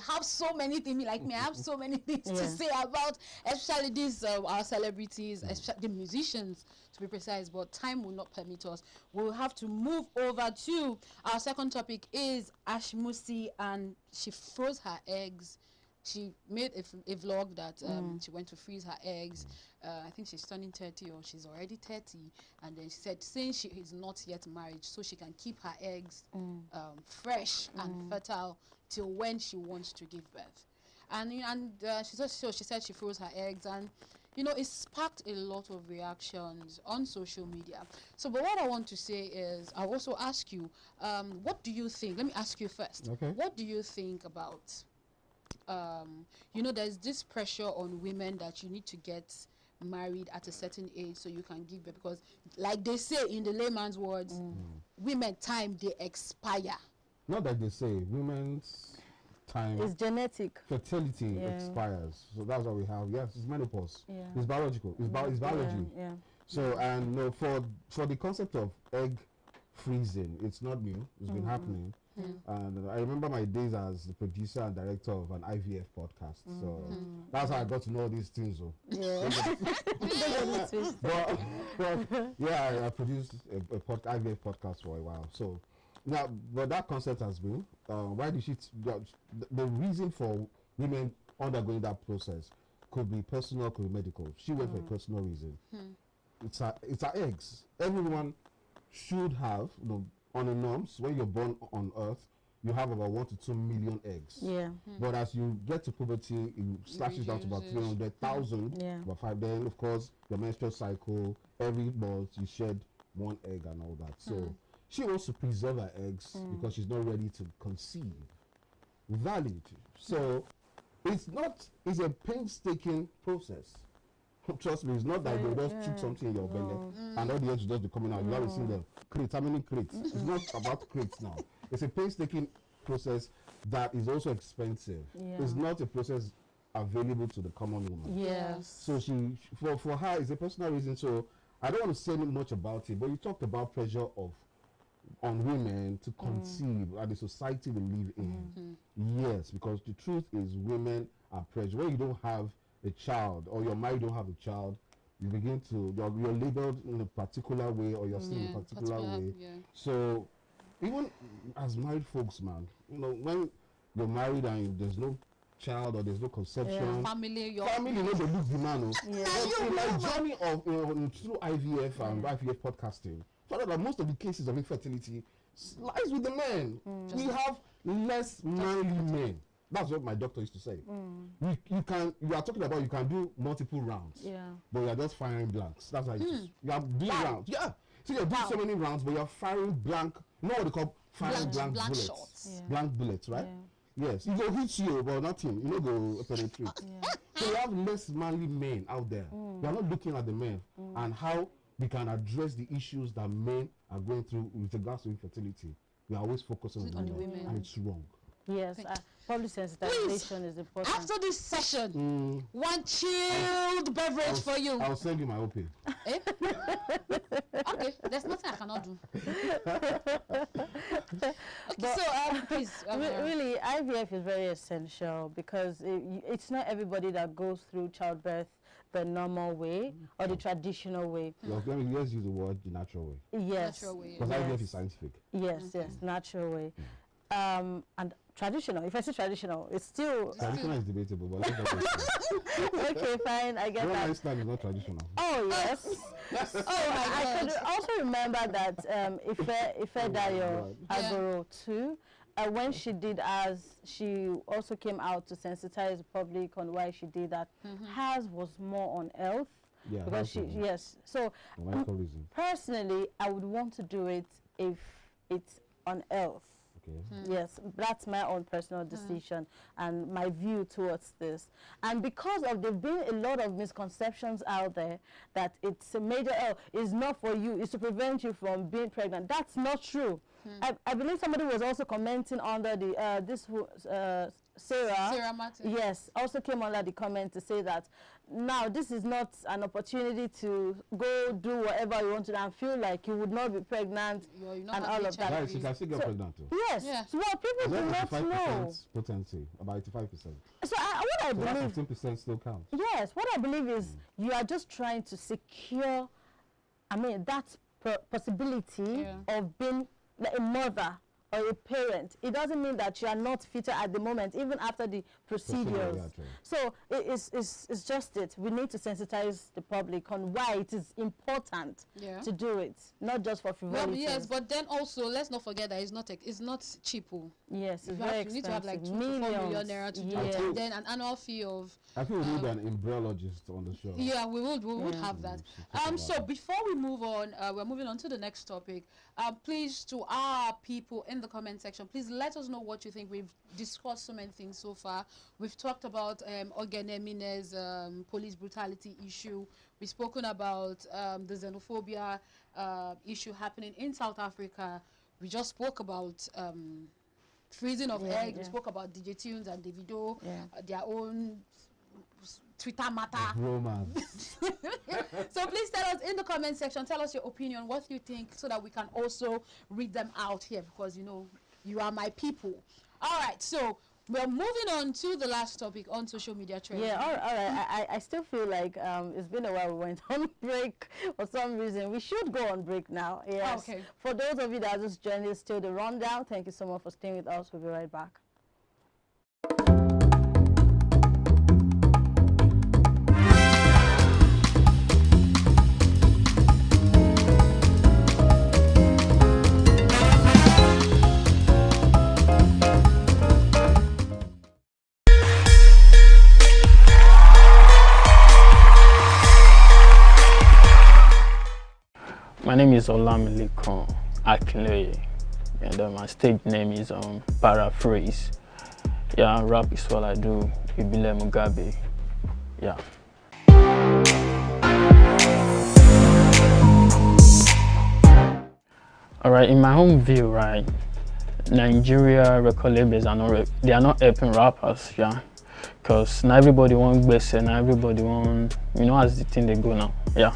have so many things, like me, I have so many things to say about, especially these our celebrities, especially the musicians to be precise, but time will not permit us. We'll have to move over to our second topic is Ashmusy, and she froze her eggs. She made a vlog that she went to freeze her eggs. I think she's turning 30 or she's already 30. And then she said, since she is not yet married, so she can keep her eggs fresh and fertile till when she wants to give birth. And she said she froze her eggs, and it sparked a lot of reactions on social media. So, but what I want to say is, I'll also ask you, what do you think? Let me ask you first. Okay. What do you think about there's this pressure on women that you need to get married at a certain age so you can give birth, because like they say in the layman's words, women time they expire. Not that they say, women's time is genetic. Fertility expires. So that's what we have. Yes, it's menopause. It's biological. It's biology. So and for the concept of egg freezing, it's not new. It's been happening. And I remember my days as the producer and director of an IVF podcast. So that's how I got to know these things. I produced a IVF podcast for a while. So now, but that concept has been, why did the reason for women undergoing that process could be personal, could be medical. She went for a personal reason. It's her eggs. Everyone should have, on the norms, when you're born on Earth, you have about 1 to 2 million eggs. But as you get to puberty, it slashes down to about 300,000. About 5. Then, of course, your menstrual cycle, every month you shed 1 egg and all that. So she wants to preserve her eggs because she's not ready to conceive. Valid. So it's a painstaking process. Trust me, it's not that they just took something in your belly and all the eggs just be coming out. You haven't seen them. Crates, how many crates? It's not about crates now. It's a painstaking process that is also expensive. It's not a process available to the common woman. So for her, it's a personal reason. So I don't want to say much about it, but you talked about pressure on women to conceive and the society we live in. Yes, because the truth is women are pressured. When you don't have a child, or you're married, don't have a child, you begin to you're labeled in a particular way, or you're seen in a particular way. So even as married folks, man, when you're married and there's no child or there's no conception, family, they look the man. But in my journey of through IVF and IVF podcasting, found out that most of the cases of infertility lies with the men. We have less manly men. That's what my doctor used to say. You are talking about you can do multiple rounds, but you are just firing blanks. That's how it is. You are doing rounds. So you're doing so many rounds, but you're firing blank. You know what they call firing blank bullets? shots. Yeah. Blank bullets, right? Yes. You go hit you, but nothing. You know, go penetrate. So we have less manly men out there. We are not looking at the men and how we can address the issues that men are going through with regards to infertility. We are always focusing on the women, and it's wrong. Yes, public sensitization is important. After this session, one chilled beverage for you. I'll send you my OP. Eh? Okay, there's nothing I cannot do. Okay, so please. Really, IVF is very essential because it's not everybody that goes through childbirth the normal way or the traditional way. Let's use the word the natural way. Yes. Natural way. Because IVF is scientific. Yes, natural way. And traditional. If I say traditional, it's still traditional is debatable, but let's not okay, fine. I get that. Islam is not traditional. Oh yes. I could also remember that Hher Agoro too. When she did she also came out to sensitize the public on why she did that. Hers was more on health. Yeah, because so personally I would want to do it if it's on health. Yes, that's my own personal decision and my view towards this. And because of there been a lot of misconceptions out there that it's a major is not for you, it's to prevent you from being pregnant. That's not true. I believe somebody was also commenting under the Sarah Martin. Yes, also came under the comment to say that now this is not an opportunity to go do whatever you want to do and feel like you would not be pregnant and all of that. Right, you can still get pregnant too. Yes, so what people do not know. Potency, about 85%. So what I believe, 15% still counts. Yes, what I believe is you are just trying to secure, that possibility of being a mother or a parent. It doesn't mean that you are not fitter at the moment, even after the procedures. So it's just it. We need to sensitize the public on why it is important to do it, not just for frivolity. Well, yes, but then also let's not forget that it's not cheap. Yes, it's very expensive. You need to have like 2 to 4 million naira to do it, and then an annual fee of. I think we need an embryologist on the show. Yeah, we would have that. So before we move on, we're moving on to the next topic. Please, to our people in the comment section, please let us know what you think. We've discussed so many things so far. We've talked about Ogenemine's police brutality issue. We've spoken about the xenophobia issue happening in South Africa. We just spoke about freezing of eggs. We spoke about DJ Tunes and Davido, their own Twitter matter. Romance. So please tell us in the comment section, tell us your opinion, what you think, so that we can also read them out here, because you are my people. All right, so we're moving on to the last topic on social media trends. Yeah, all right. I still feel like it's been a while we went on break for some reason. We should go on break now. Yes. Okay. For those of you that are just joining us till the rundown, thank you so much for staying with us. We'll be right back. My name is Olamilekan Akinloye, and my stage name is Paraphrase. Yeah, rap is what I do. Ibile Mugabe. Yeah. All right, in my own view, right, Nigeria record labels are not helping rappers, yeah, because not everybody want best and not everybody want, as the thing they go now, yeah.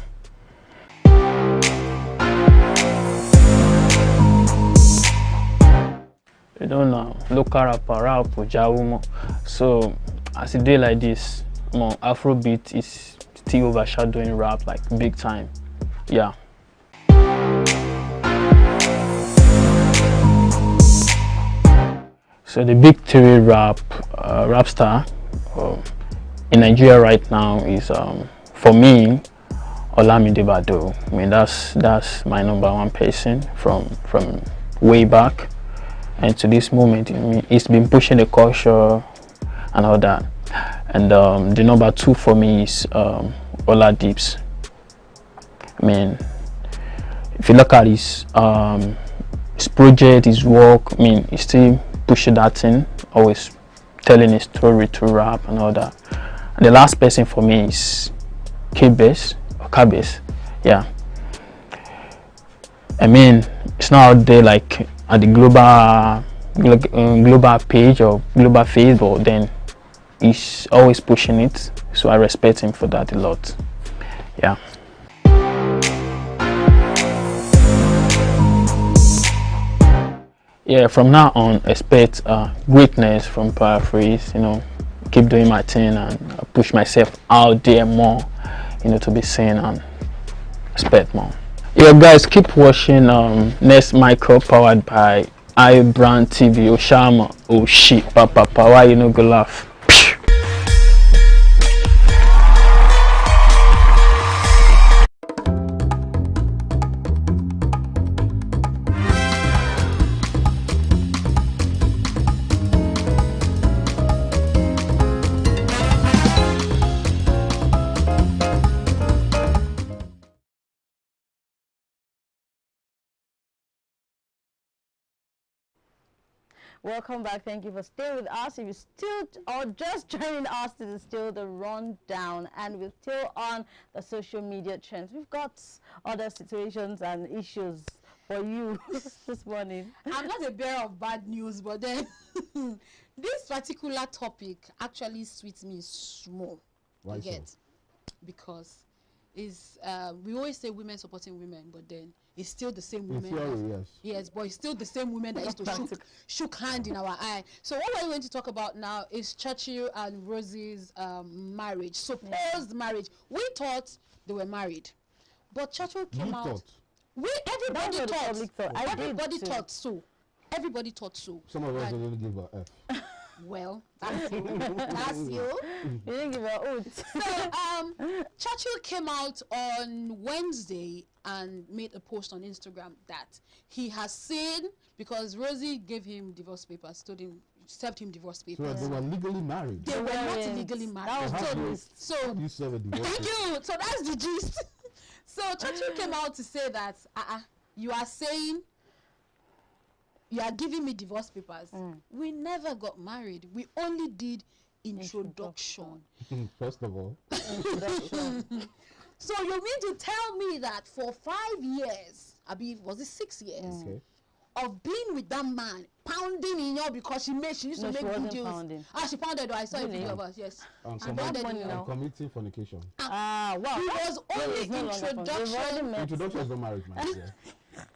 You don't know, local rapper, rap, Jawumo. So as a day like this, Afrobeat is still overshadowing rap like big time, yeah. So the big three rap star in Nigeria right now is for me Olamide Badoo. I mean that's my #1 person from way back, and to this moment he's been pushing the culture and all that. And the #2 for me is Ola Dips. I mean, if you look at his his project, his work. I mean, he's still pushing that thing, always telling his story to rap and all that. And the last person for me is Kabes. Yeah. I mean, it's not out there like at the global page or global phase, but then he's always pushing it. So I respect him for that a lot. Yeah. Yeah, from now on, expect greatness from Paraphrase. You know, keep doing my thing and push myself out there more. You know, to be seen and expect more. Yeah, guys, keep watching Next Micro powered by iBrand TV. Oshama, oh shit, papa, why you no go laugh? Welcome back. Thank you for staying with us. If you still or just joining us, this is still the rundown, and we're still on the social media trends. We've got other situations and issues for you this morning. I'm not a bearer of bad news, but then this particular topic actually sweets me small. Why so? Because is we always say women supporting women, but then it's still the same women. Yes, but it's still the same women that used to shook hand in our eye. So what we're going to talk about now is Churchill and Rosie's marriage, supposed marriage. We thought they were married, but Churchill came out. Everybody thought so. Everybody thought so. Some of us didn't give a F. Well, that's you. That's you. You didn't give a oath. So, Churchill came out on Wednesday and made a post on Instagram that he has seen, because Rosie gave him divorce papers, served him divorce papers. So they were legally married. They were not legally married. So you serve a divorce. Thank you. So that's the gist. So Churchill came out to say that you are saying you are giving me divorce papers. We never got married. We only did introduction. First of all. So you mean to tell me that for 5 years, was it 6 years, of being with that man, pounding in her because she used to make videos. She pounded her. I saw a video of us, yes. And committing fornication. Wow. It was only introduction. Introduction is not marriage, man.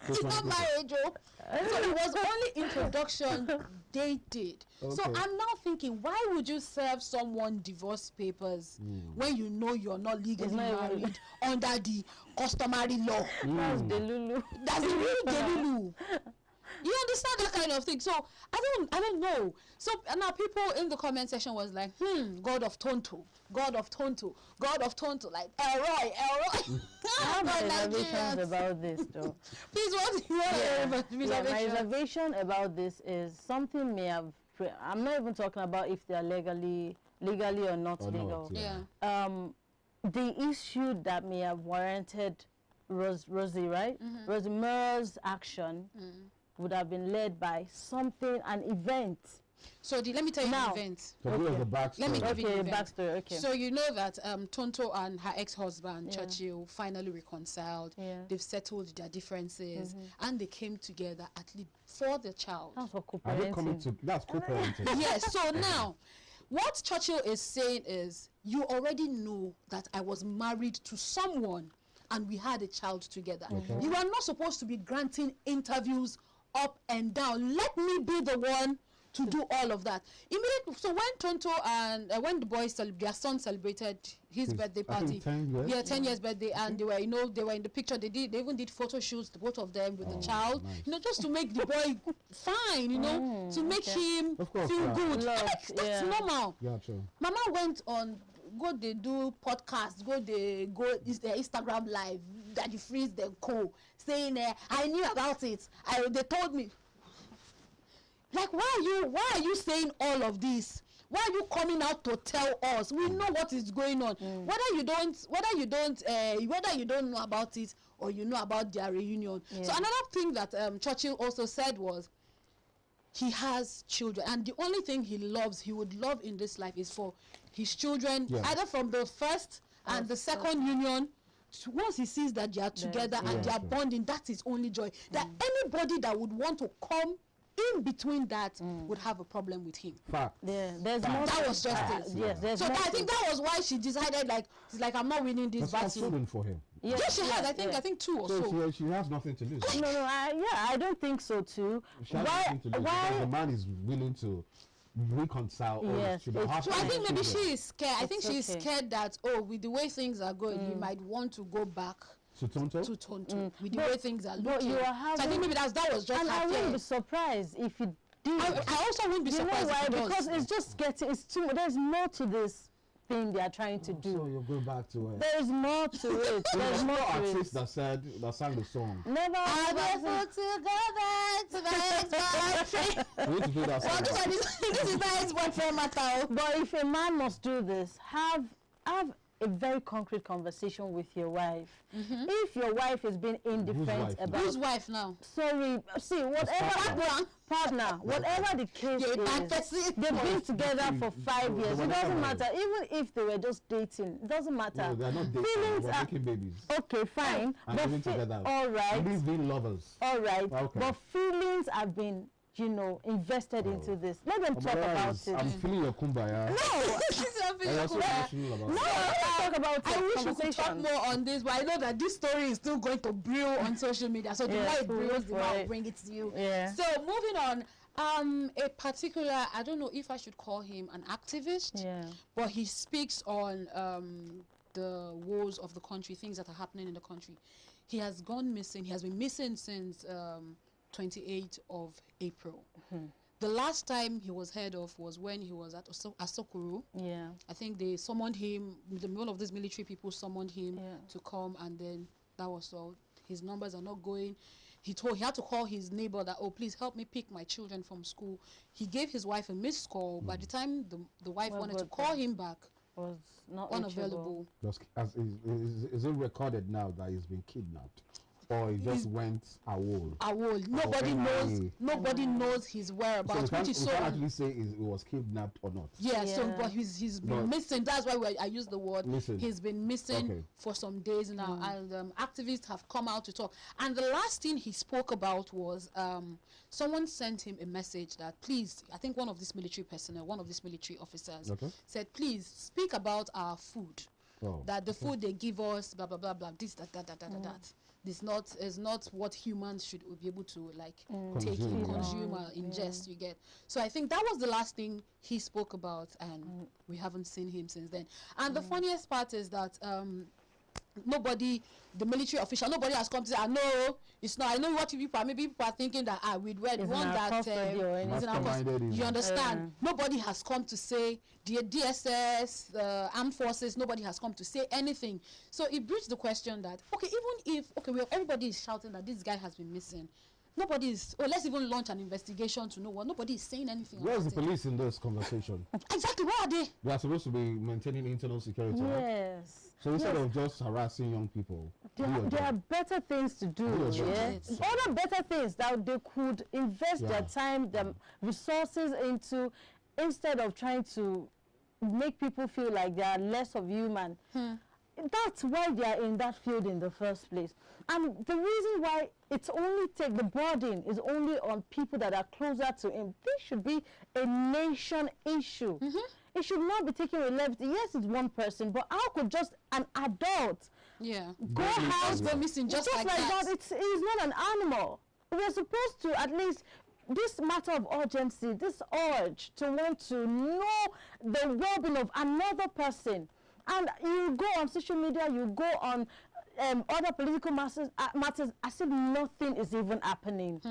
It's not marriage, Joe. So it was only introduction they did. So I'm now thinking, why would you serve someone divorce papers when you know you're not legally married under the customary law? That's Delulu. That's the real Delulu. You understand that kind of thing? So I don't know. So now people in the comment section was like, God of Tonto, like Elroy. I have reservations about this, though. Please, what do you want to my reservation about this is something may have. I'm not even talking about if they are legally or not legal. The issue that may have warranted Rosie, right? Rosie Murr's action would have been led by an event. So let me tell you the event. So let me give you the backstory. So you know that Tonto and her ex-husband Churchill finally reconciled. They've settled their differences and they came together at least for the child. That's for co-parenting. That's co-parenting. Yes. So now, what Churchill is saying is, you already know that I was married to someone and we had a child together. You are not supposed to be granting interviews up and down. Let me be the one to do all of that. Immediately, so when Tonto and when the boys, their son celebrated his birthday party, 10 years birthday, and they were in the picture. They even did photo shoots, the both of them with the child, just to make the boy fine, to make him feel good. That's normal. Yeah, true. Mama went on. They do podcasts, they go Instagram live, that you freeze the call, saying I knew about it. They told me. Like, why are you saying all of this Why are you coming out to tell us? We know what is going on. Whether you don't know about it or you know about their reunion. So another thing that Churchill also said was, he has children, and the only thing he would love in this life is for his children, either from the first and the second union. Once he sees that they are together and they are bonding, that's his only joy. That anybody that would want to come in between that would have a problem with him. Fact. Yeah, there's that was just it. Yes, there's so I think that was why she decided, like, she's like, I'm not winning this battle. For him. Yes, she has. I think 2 or so. She has nothing to lose. No, I don't think so too. She has nothing to lose because the man is willing to reconcile all this. So I think maybe she is scared. I think she's scared that, with the way things are going, he might want to go back to Tonto with the way things are looking. So I think maybe that was just her fear. I wouldn't be surprised if he did. I also wouldn't be surprised. You know why? Because it's just it's too. There's more to this thing they are trying to do. So you're going back to it. There's more to it. There's more to it. Artist that sang the song. Never. I never to go back to my ex-boyfriend. We need to do that song. This is my ex-boyfriend matter. But if a man must do this, have a very concrete conversation with your wife. If your wife has been indifferent about whose wife now? Sorry, see, whatever partner, whatever the case is, they've been together for 5 years. It doesn't matter. Even if they were just dating, it doesn't matter. No, they're not dating. Feelings are making babies. Okay, fine. And living together. All right. And these being lovers. All right. Okay. But feelings have been, invested into this. Let them talk about it. I'm feeling your kumbaya. No, let's talk about it. I wish we could talk more on this, but I know that this story is still going to brew on social media. So the more it brews, the more I'll bring it to you. Yeah. So moving on, a particular, I don't know if I should call him an activist, but he speaks on the woes of the country, things that are happening in the country. He has gone missing. He has been missing since 28th of April. The last time he was heard of was when he was at Asokoro. Yeah. I think they summoned him, one of these military people summoned him to come, and then that was all. His numbers are not going. He had to call his neighbor that, please help me pick my children from school. He gave his wife a missed call. By the time the wife wanted to call him back, was not unavailable. Is it recorded now that he's been kidnapped? Or he just went AWOL? AWOL. Nobody knows his whereabouts. So we can't actually say it was kidnapped or not. Yeah, so but he's been missing. That's why I use the word missing. He's been missing for some days now, and activists have come out to talk. And the last thing he spoke about was someone sent him a message that, please, I think one of these military personnel, one of these military officers said, please speak about our food. That the food they give us, blah blah blah blah, this that. This is not what humans should be able to take in, consume or ingest. You get. So I think that was the last thing he spoke about, and we haven't seen him since then. And the funniest part is that nobody, the military official, nobody has come to say, no, it's not. I know what people are. Maybe people are thinking that we'd read one that you understand. Nobody has come to say, the DSS, the armed forces, nobody has come to say anything. So it brings the question that, even if everybody is shouting that this guy has been missing, nobody is, let's even launch an investigation to know what. Nobody is saying anything. Where's the police in this conversation? Exactly, where are they? They are supposed to be maintaining internal security, right? So instead of just harassing young people, there are better things to do. Other better things that they could invest their time, their resources into, instead of trying to make people feel like they are less of human. That's why they are in that field in the first place. And the reason why it's only the burden is only on people that are closer to him. This should be a nation issue. It should not be taken with levity. Yes, it's one person, but how could just an adult go missing just like that? It's not an animal. We're supposed to at least, this matter of urgency, this urge to want to know the well-being of another person. And you go on social media, you go on other political matters as if nothing is even happening.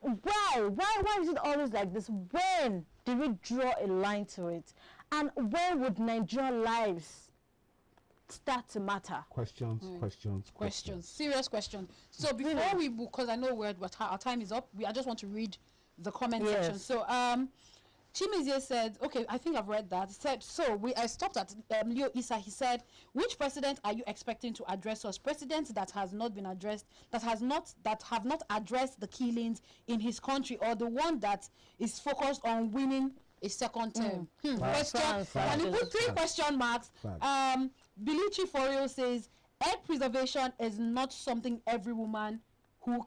Why is it always like this? When did we draw a line to it? And when would Nigerian lives start to matter? Questions. Serious questions. So before because I know our time is up, I just want to read the comment section. So Chimizie said, okay, I think I've read that. He said, I stopped at Leo Issa. He said, which president are you expecting to address us? Presidents that has not been addressed, that have not addressed the killings in his country, or the one that is focused on winning a second term? Question. Can you put 3 question marks? Bilichi Forio says, egg preservation is not something every woman who,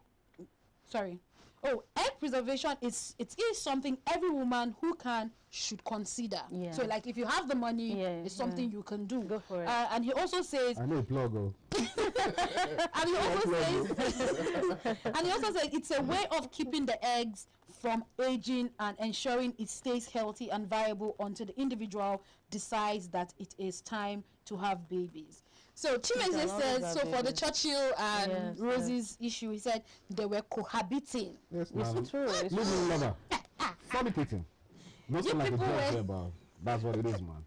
egg preservation is something every woman who should consider. Yeah. So like if you have the money, it's something you can do. Go for it. And he also says, I know a plug. and he also says it's a way of keeping the eggs from aging and ensuring it stays healthy and viable until the individual decides that it is time to have babies. So Chimeze says, for the Churchill and Rosie's issue, he said they were cohabiting. Yes, it's true. Living lover. Fornicating. Nothing like a joke about. That's what it is, man.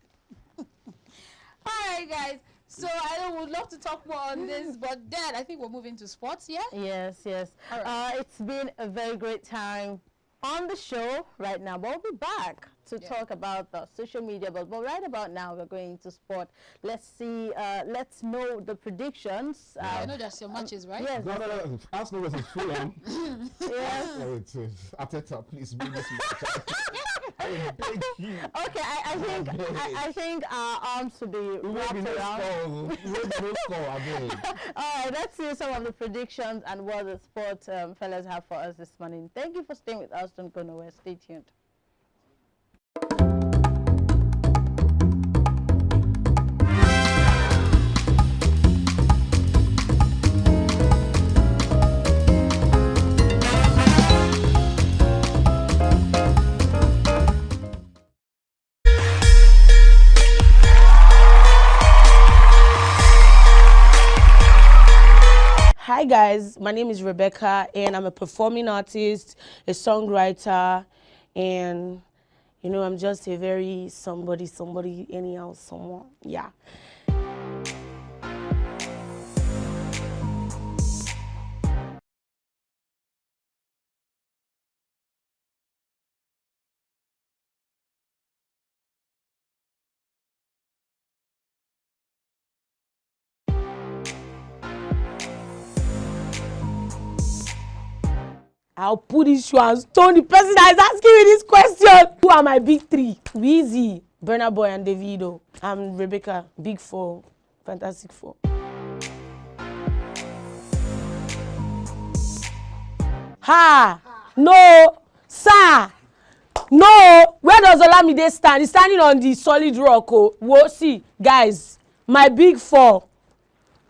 Alright, guys. So I would love to talk more on this, but then I think we're moving to sports, yeah? Yes. Right. It's been a very great time on the show right now, but we'll be back to talk about the social media, but right about now we're going to sport. Let's see, let's know the predictions. I know that's your matches, right? Yes. No. Arsenal versus Fulham. Yes. Ateta, please bring this match. I beg you. Okay, I think our arms should be wrapped around. Alright, let's see some of the predictions and what the sport fellas have for us this morning. Thank you for staying with us. Don't go nowhere. Stay tuned. Hi guys, my name is Rebecca and I'm a performing artist, a songwriter, and you know, I'm just a very somebody, anyhow, someone, yeah. I'll put this shoe and stone the person that is asking me this question. Who are my big 3? Weezy, Burna Boy, and Davido. I'm Rebecca, big 4, fantastic 4. Ha! No! Sir! No! Where does Olamide stand? He's standing on the solid rock. Oh. Whoa, see, guys, my big 4.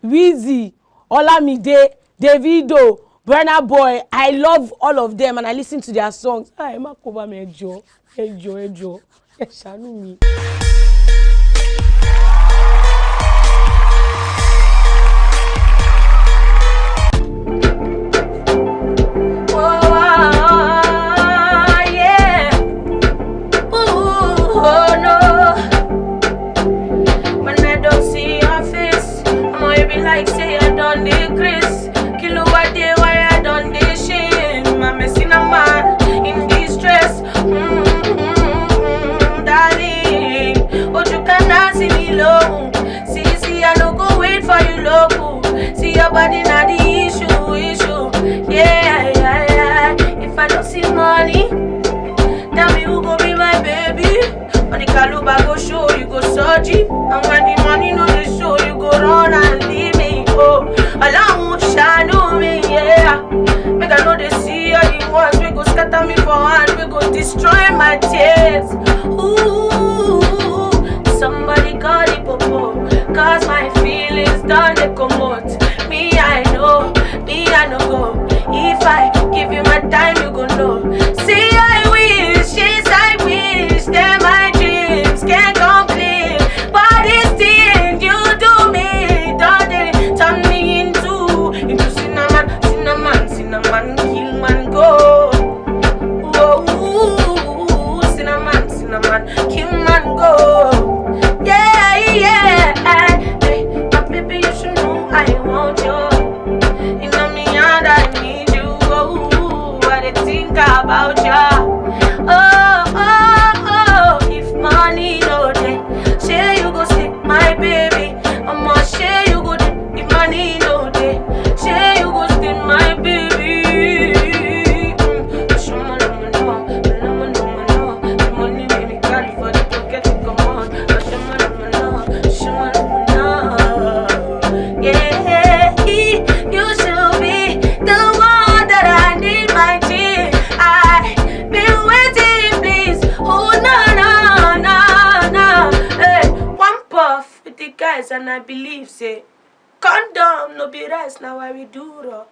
Weezy, Olamide, Davido, Burna Boy, I love all of them and I listen to their songs. Hi, ma cover me ejo. Ṣàánú mi. Like say I done the Chris, kilo a day why I done the shit. I'm missing a man in distress, darling. But you cannot see me low. See, I no go wait for you local. See your body not the issue. Yeah. If I don't see money, tell me who go be my baby. When the Kaluba go show, you go surgery. And when the money no dey show, you go run and leave me. Oh, Allah shadow me, yeah. Make I know they see all the ones. We go scatter me for hand. We go destroy my tears. Ooh, somebody call the popo. Cause my feelings done they commode. Me I know go. If I give you my time, you go know. See I wish, yes I wish. That my dreams can complete. But this thing you do me, don't they turn me into cinnamon, kill man go. Whoa, cinnamon, kill man go. Yeah. Hey, but baby you should know I want you. You know me and I need you. Oh, I and I believe, say, condom no be rest, now I will do raw.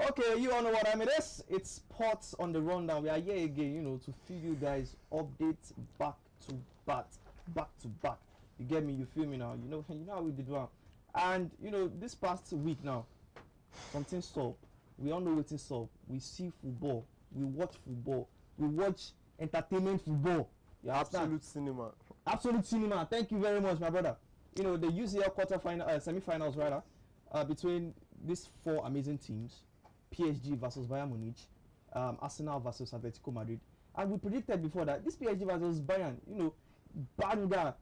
Okay, you all know what I mean. It's Sports on the Rundown. We are here again, you know, to feed you guys updates back to back. You get me? You feel me now? You know how we did one. And you know, this past week now, something stop. We all know what's stop. We see football. We watch football. We watch entertainment football. You Absolute cinema. Absolute cinema. Thank you very much, my brother. You know, the UCL semi-finals rather, between these four amazing teams. PSG versus Bayern Munich, Arsenal versus Atletico Madrid, and we predicted before that this PSG versus Bayern, you know, back-to-back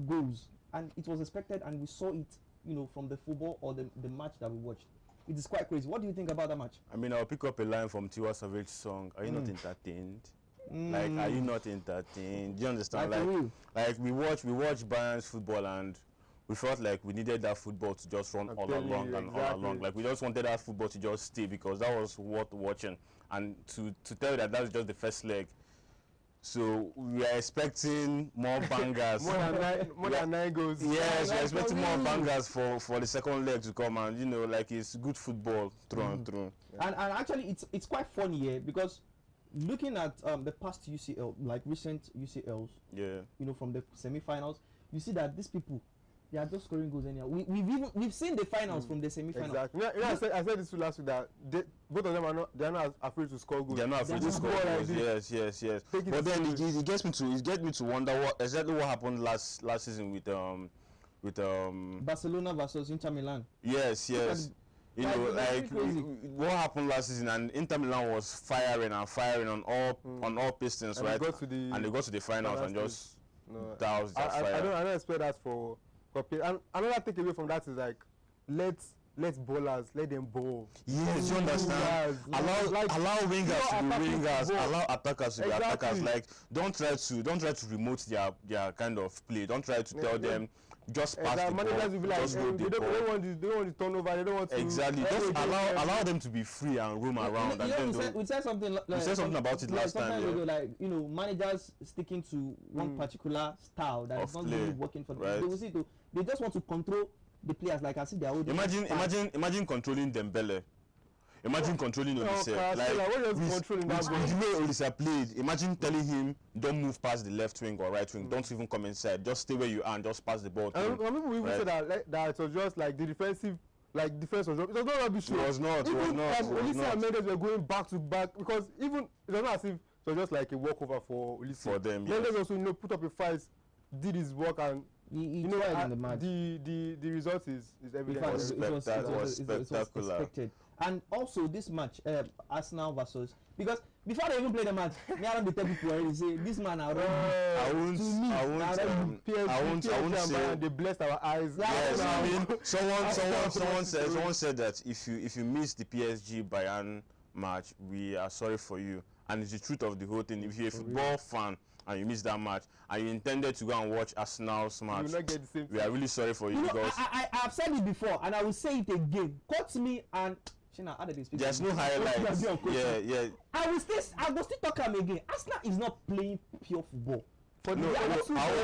goals, and it was expected, and we saw it, you know, from the football or the match that we watched. It is quite crazy. What do you think about that match? I mean, I'll pick up a line from Tiwa Savage's song. Are you not entertained? Like, are you not entertained? Do you understand? Like we watch Bayern's football and we felt like we needed that football to just run all along. Like we just wanted that football to just stay because that was worth watching. And to tell you that was just the first leg. So we are expecting more bangers. more than 9 goals. Yes, we're expecting more bangers for the second leg to come, and you know, like it's good football through and through. Yeah. And actually it's quite funny here because looking at the past UCL, like recent UCLs, you know, from the semi-finals, you see that these people, they are just scoring goals anyhow. We've seen the finals from the semi-finals. Exactly. You know, I said this last week that both of them they're not afraid to score goals. They're not afraid to score goals. Yes. But then it gets me to wonder exactly what happened last season with Barcelona versus Inter Milan. Yes. You know, like what happened last season, and Inter Milan was firing on all pistons, and right? They got to the finals and just that was just fire. I don't expect that for. And another takeaway from that is like let bowlers let them bowl. Yes, you understand. Allow wingers to be wingers. Allow attackers to be attackers. Like don't try to remote their kind of play. Don't try to tell them just pass the ball. Managers will be like, they don't want the turnover. They don't want to. Exactly. Just allow them to be free and roam around. We said something. We said something about it last time. Ago, like, you know, managers sticking to one particular style that is not really working for them. Right. They will see they just want to control the players. Like I see their own. Imagine controlling Dembele. Imagine controlling Olise. Controlling that the way Olise played, imagine telling him don't move past the left wing or right wing, don't even come inside, just stay where you are and just pass the ball. And people even say that it was just like the defense was it was not rubbish. It was not. Olise and Mendes were going back to back because even it was not as if it was just like a walkover for Olise. For them, Mendes also put up a fight, did his work, and he tried in the match. The result is evident. It was expected. And also this match, Arsenal versus, because before they even play the match, me I don't tell people already say this man I won't say they blessed our eyes. Yes, I mean someone said that if you miss the PSG Bayern match, we are sorry for you. And it's the truth of the whole thing. If you're a football fan and you miss that match and you intended to go and watch Arsenal's match, we are really sorry for you because I've said it before and I will say it again. Quote me and there's no highlights. Yeah. I will still talk again. Arsenal is not playing pure football. But they are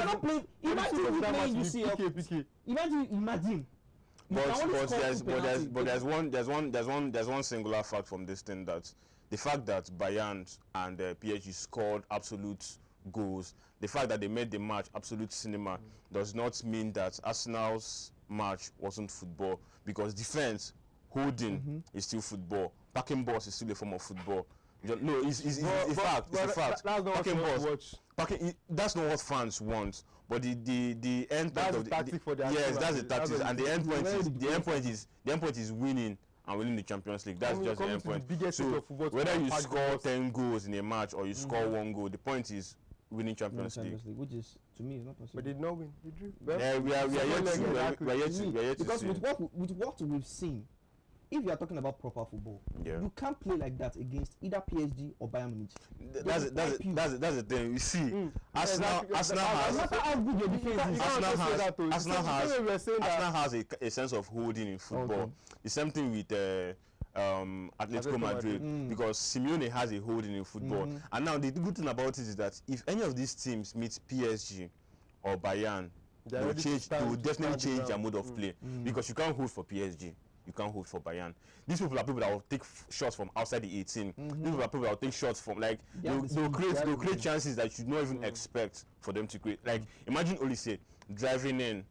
not playing. Imagine you playing UCL. Imagine. But there's one singular fact from this thing, that the fact that Bayern and PSG scored absolute goals, the fact that they made the match absolute cinema, does not mean that Arsenal's match wasn't football, because defense, holding is still football. Packing balls is still a form of football. No, it's a fact. Packing balls. That's not what fans want. But the end point of that's the tactics, and the end point is winning and winning the Champions League. That's just the end point. So whether you score 10 goals in a match or you score 1 goal, the point is winning Champions League, which is to me is not possible. But they did not win. They drew. Yeah, we are yet to see. Because with what we've seen, if you are talking about proper football, you can't play like that against either PSG or Bayern Munich. That's the thing. You see, Arsenal has a sense of holding in football. Okay. The same thing with Atletico Madrid, because Simeone has a holding in football. And now the good thing about it is that if any of these teams meet PSG or Bayern, they will definitely change their mode of play, because you can't hold for PSG. You can't hold for Bayern. These people are people that will take shots from outside the 18. These people are people that will take shots from, like, they'll create chances that you should not even expect for them to create. Like, imagine Olise driving in,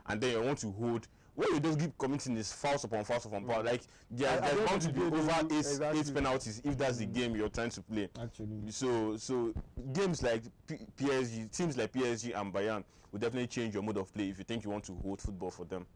and then you want to hold. When you just keep committing this fouls upon fouls. Like, there's bound to be over eight penalties if that's the game you're trying to play. Actually. So games like PSG, teams like PSG and Bayern will definitely change your mode of play if you think you want to hold football for them.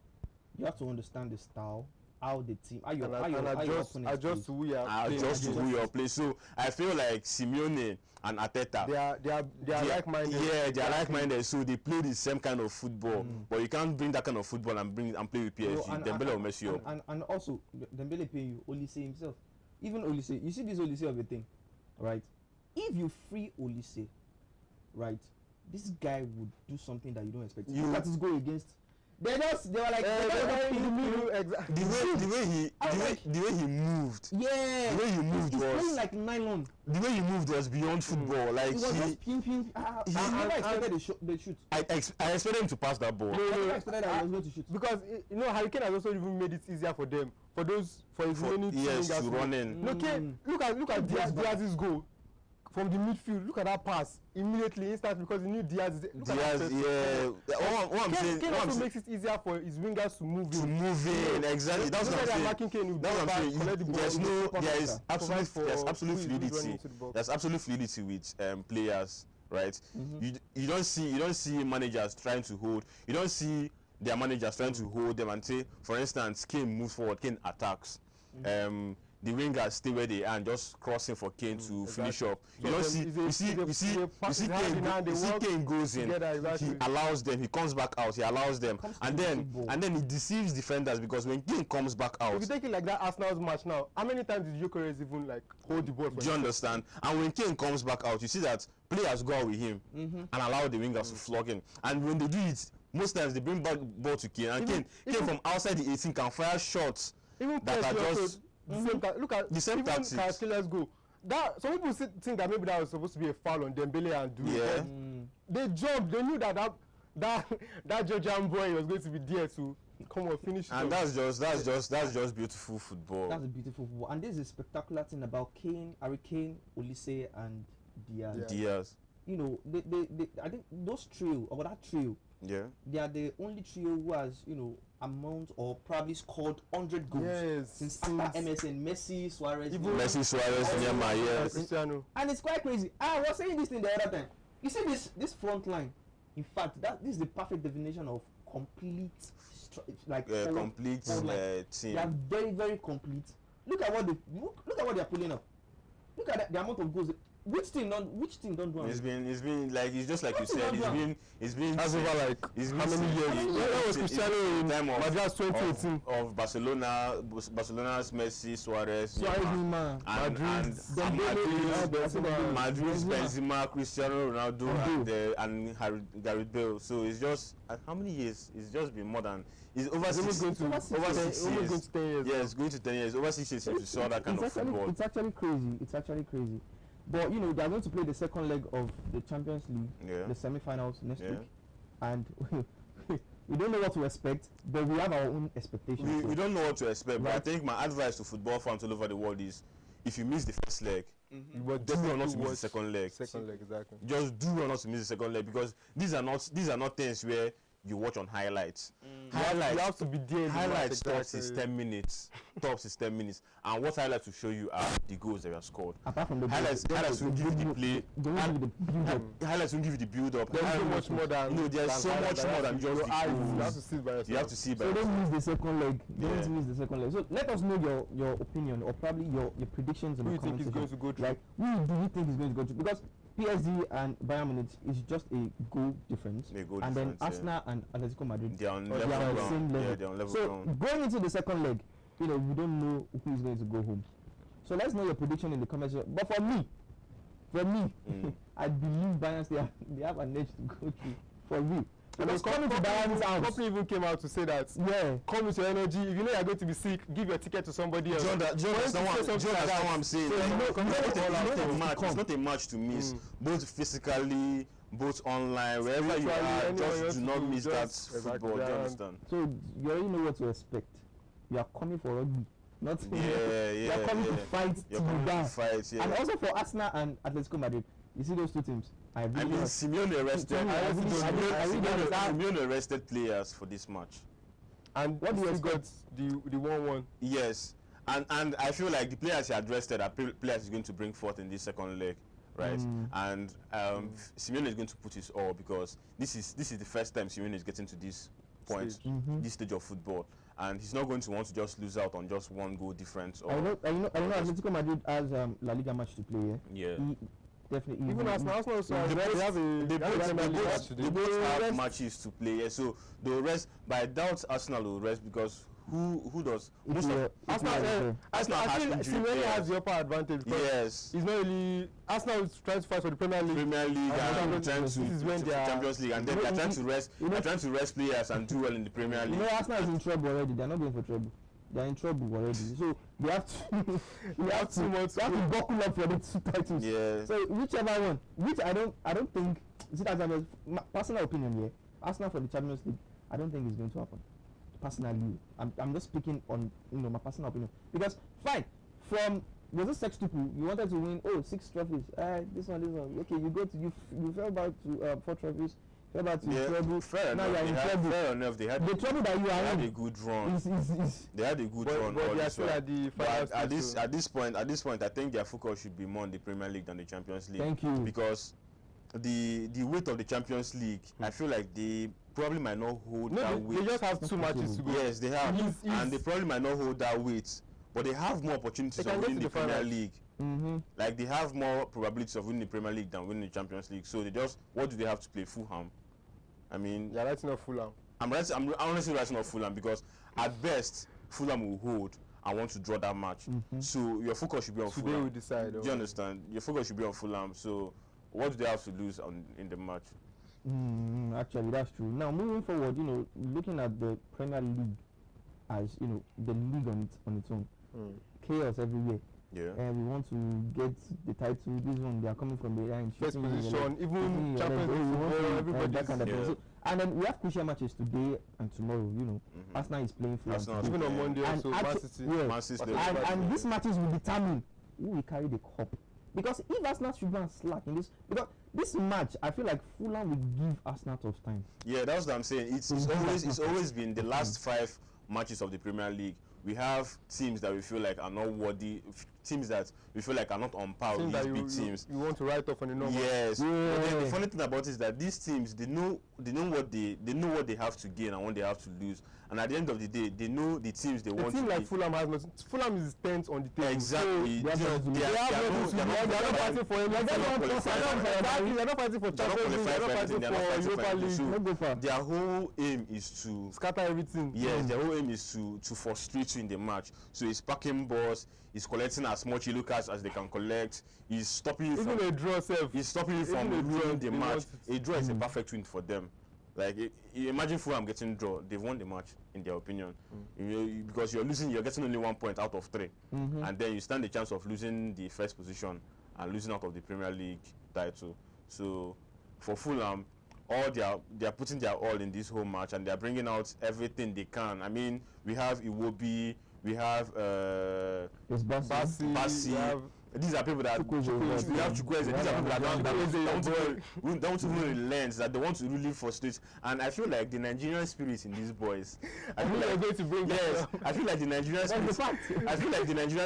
You have to understand the style, how the team, adjust to who you are playing. So I feel like Simeone and Arteta, they are like-minded. Yeah, they are like-minded. So they play the same kind of football, but you can't bring that kind of football and play with PSG. Dembele will mess you up. And also, Dembele pay you. Olise himself, even Olise. You see this Olise of a thing, right? If you free Olise, right, this guy would do something that you don't expect. Look at his goal against. They were like the way he moved. Yeah, the way he moved was playing like nylon. The way he moved was beyond football. Like, it was just ping. I never expected they shoot. I expected him to pass that ball. I never expected that he was going to shoot, because Hher has also even made it easier for them, for his remaining teams to run in. Look at Diaz's goal. From the midfield, look at that pass immediately, instant, because he knew Diaz. What I'm saying, Kane also makes it easier for his wingers to move in. Exactly, that's what I'm saying. There is absolute fluidity. There's absolute fluidity with players, right? You don't see managers trying to hold. You don't see their managers trying to hold them and say, for instance, Kane moves forward, Kane attacks. The wingers stay where they are and just crossing for Kane to finish up. You don't see, you see Kane goes in, he allows them, he comes back out, he allows them, and then he deceives defenders, because when Kane comes back out, if you take it like that Arsenal's match now, how many times did Gyökeres even like hold the ball? Do you understand? And when Kane comes back out, you see that players go out with him and allow the wingers to flog him, and when they do it, most times they bring back ball to Kane, and Kane from outside the 18 can fire shots that are just look at the same tactics. Let's go. That some people think that maybe that was supposed to be a foul on Dembele and do it. They jumped. They knew that Georgian boy was going to be there to come and finish. And that's just beautiful football. That's a beautiful football. And this is a spectacular thing about Kane, Harry Kane, Olise, and Diaz. You know, they I think those trio, or that trio, they are the only trio who has, amount or probably scored 100 goals since after MSN, Messi, Suarez, Neymar, Cristiano. And it's quite crazy. I was saying this thing the other time. You see this front line. In fact, this is the perfect definition of complete, complete team. They are very, very complete. Look at what they are pulling up. Look at the amount of goals. Which team don't do it? It's been like, it's just like you said, it's been that's over like how many years? That was Cristiano in time of 2018 of Barcelona's Messi, Suarez, Madrid, Benzema, Cristiano Ronaldo, and Gareth Bale. So it's just how many years? It's just been more than. It's over 6 years. Almost 10 years. Yeah, it's going to 10 years. Over 6 years since we saw that kind of football. It's actually crazy. But they are going to play the second leg of the Champions League, the semi-finals next week, and we don't know what to expect, but we have our own expectations. We don't know what to expect, but I think my advice to football fans all over the world is, if you miss the first leg, definitely not to miss the second leg. Exactly. Just do not to miss the second leg, because these are not things where you watch on highlights. Highlights, you have to be there. Highlights tops is 10 minutes. And what highlights will show you are the goals that were scored. Apart from the highlights will give you the play. Highlights will give you the build up. There's so much more than there's so much more than just the goals. You have to see it by yourself. You have to see it by yourself. So don't miss the second leg. So let us know your opinion, or probably your predictions in the comment section. Who do you think is going to go through? Like, who do you think is going to go through? Because PSG and Bayern Munich is just a goal difference, and then Arsenal and Atletico Madrid they are on the same level. Yeah, they're on level so going into the second leg, you know, we don't know who is going to go home. So let's know your prediction in the comments. But for me, I believe Bayern they have an edge to go through for real. Because coming to Bayern's house, company even came out to say that come with your energy. If you know you're going to be sick, give your ticket to somebody else. John, that's what I'm saying. It's not a match to miss, both physically, both online, wherever you are. Just do not miss that football. Do you understand? So you already know what to expect. You are coming for rugby. Not you are coming to fight to fight, and also for Arsenal and Atletico Madrid. You see those two teams. Simeone arrested players for this match. And what do you got the 1-1? Yes, and I feel like the players he arrested are players he's going to bring forth in this second leg, right? And Simeone is going to put his all, because this is the first time Simeone is getting to this point, this stage of football, and he's not going to want to just lose out on just one goal difference. I know Atletico Madrid has La Liga match to play. Definitely. Even Arsenal also they both have matches to play. So they'll rest. But I doubt Arsenal will rest, because who does? Arsenal has injury. Has the upper advantage. Yes. It's not really. Arsenal is trying to fight for the Premier League. And trying to Champions League, and then they're trying to rest. They're trying to rest players and do well in the Premier League. You know, Arsenal is in trouble already. They're not going for trouble. They're in trouble already. So they have to buckle up for the 2 titles. Yeah. So whichever one, which I don't think, is it as my personal opinion here, Arsenal for the Champions League, I don't think it's going to happen. Personally, I'm just speaking on my personal opinion, because fine, from was it Sextuple, you wanted to win 6 trophies, this one, okay, you fell back to 4 trophies. Fair enough. Fair enough. They had the trouble that you are in. They had a good run. They had a good run. But they are still at the final stage. At this point, I think their focus should be more on the Premier League than the Champions League. Thank you. Because the weight of the Champions League, I feel like they probably might not hold that weight. They just have 2 matches to go. Yes, they have, and they probably might not hold that weight. But they have more opportunities of winning the Premier League. Like they have more probabilities of winning the Premier League than winning the Champions League. So what do they have to play? Fulham. I mean, you're writing off Fulham. I'm honestly writing off Fulham, because at best Fulham will hold and want to draw that match. So your focus should be on Fulham. Today we decide. Do you understand? Your focus should be on Fulham. So what do they have to lose in the match? Actually, that's true. Now moving forward, looking at the Premier League as the league on its own, chaos everywhere. Yeah. And we want to get the title. This one, they are coming from behind. First position, even Champions League, everybody. That kind of thing. So, and then we have crucial matches today and tomorrow. Arsenal is playing Fulham. Even on Monday also, Man City. And these matches will determine who will carry the cup. Because if Arsenal should go and slack in this, because this match, I feel like Fulham will give Arsenal tough time. Yeah, that's what I'm saying. It's always been the last 5 matches of the Premier League. We have teams that we feel like are not worthy, teams that we feel like are not on par with these big teams. You want to write off on the number. Yes. But then the funny thing about it is that these teams, they know what they have to gain and what they have to lose. And at the end of the day, they know the teams they want to like Fulham has Fulham is 10th on the table. Exactly. They're not fighting for anything. They're not fighting for Champions League. They're not fighting for Europa League. Their whole aim is to scatter everything. Yes, their whole aim is to frustrate you in the match. So he's packing balls, he's collecting as much yellow cards as they can collect. He's stopping you from a draw. He's stopping you from winning the match. A draw is a perfect win for them. Like, imagine Fulham getting draw. They've won the match, in their opinion. Because you're getting only 1 point out of 3. And then you stand the chance of losing the first position and losing out of the Premier League title. So, for Fulham, they are putting their all in this whole match, and they are bringing out everything they can. I mean, we have Iwobi, we have Bassi. These are people that we have Chukwueze. These are people that don't really relent, that they want to really frustrate. And I feel like the Nigerian spirit in these boys. I feel like the Nigerian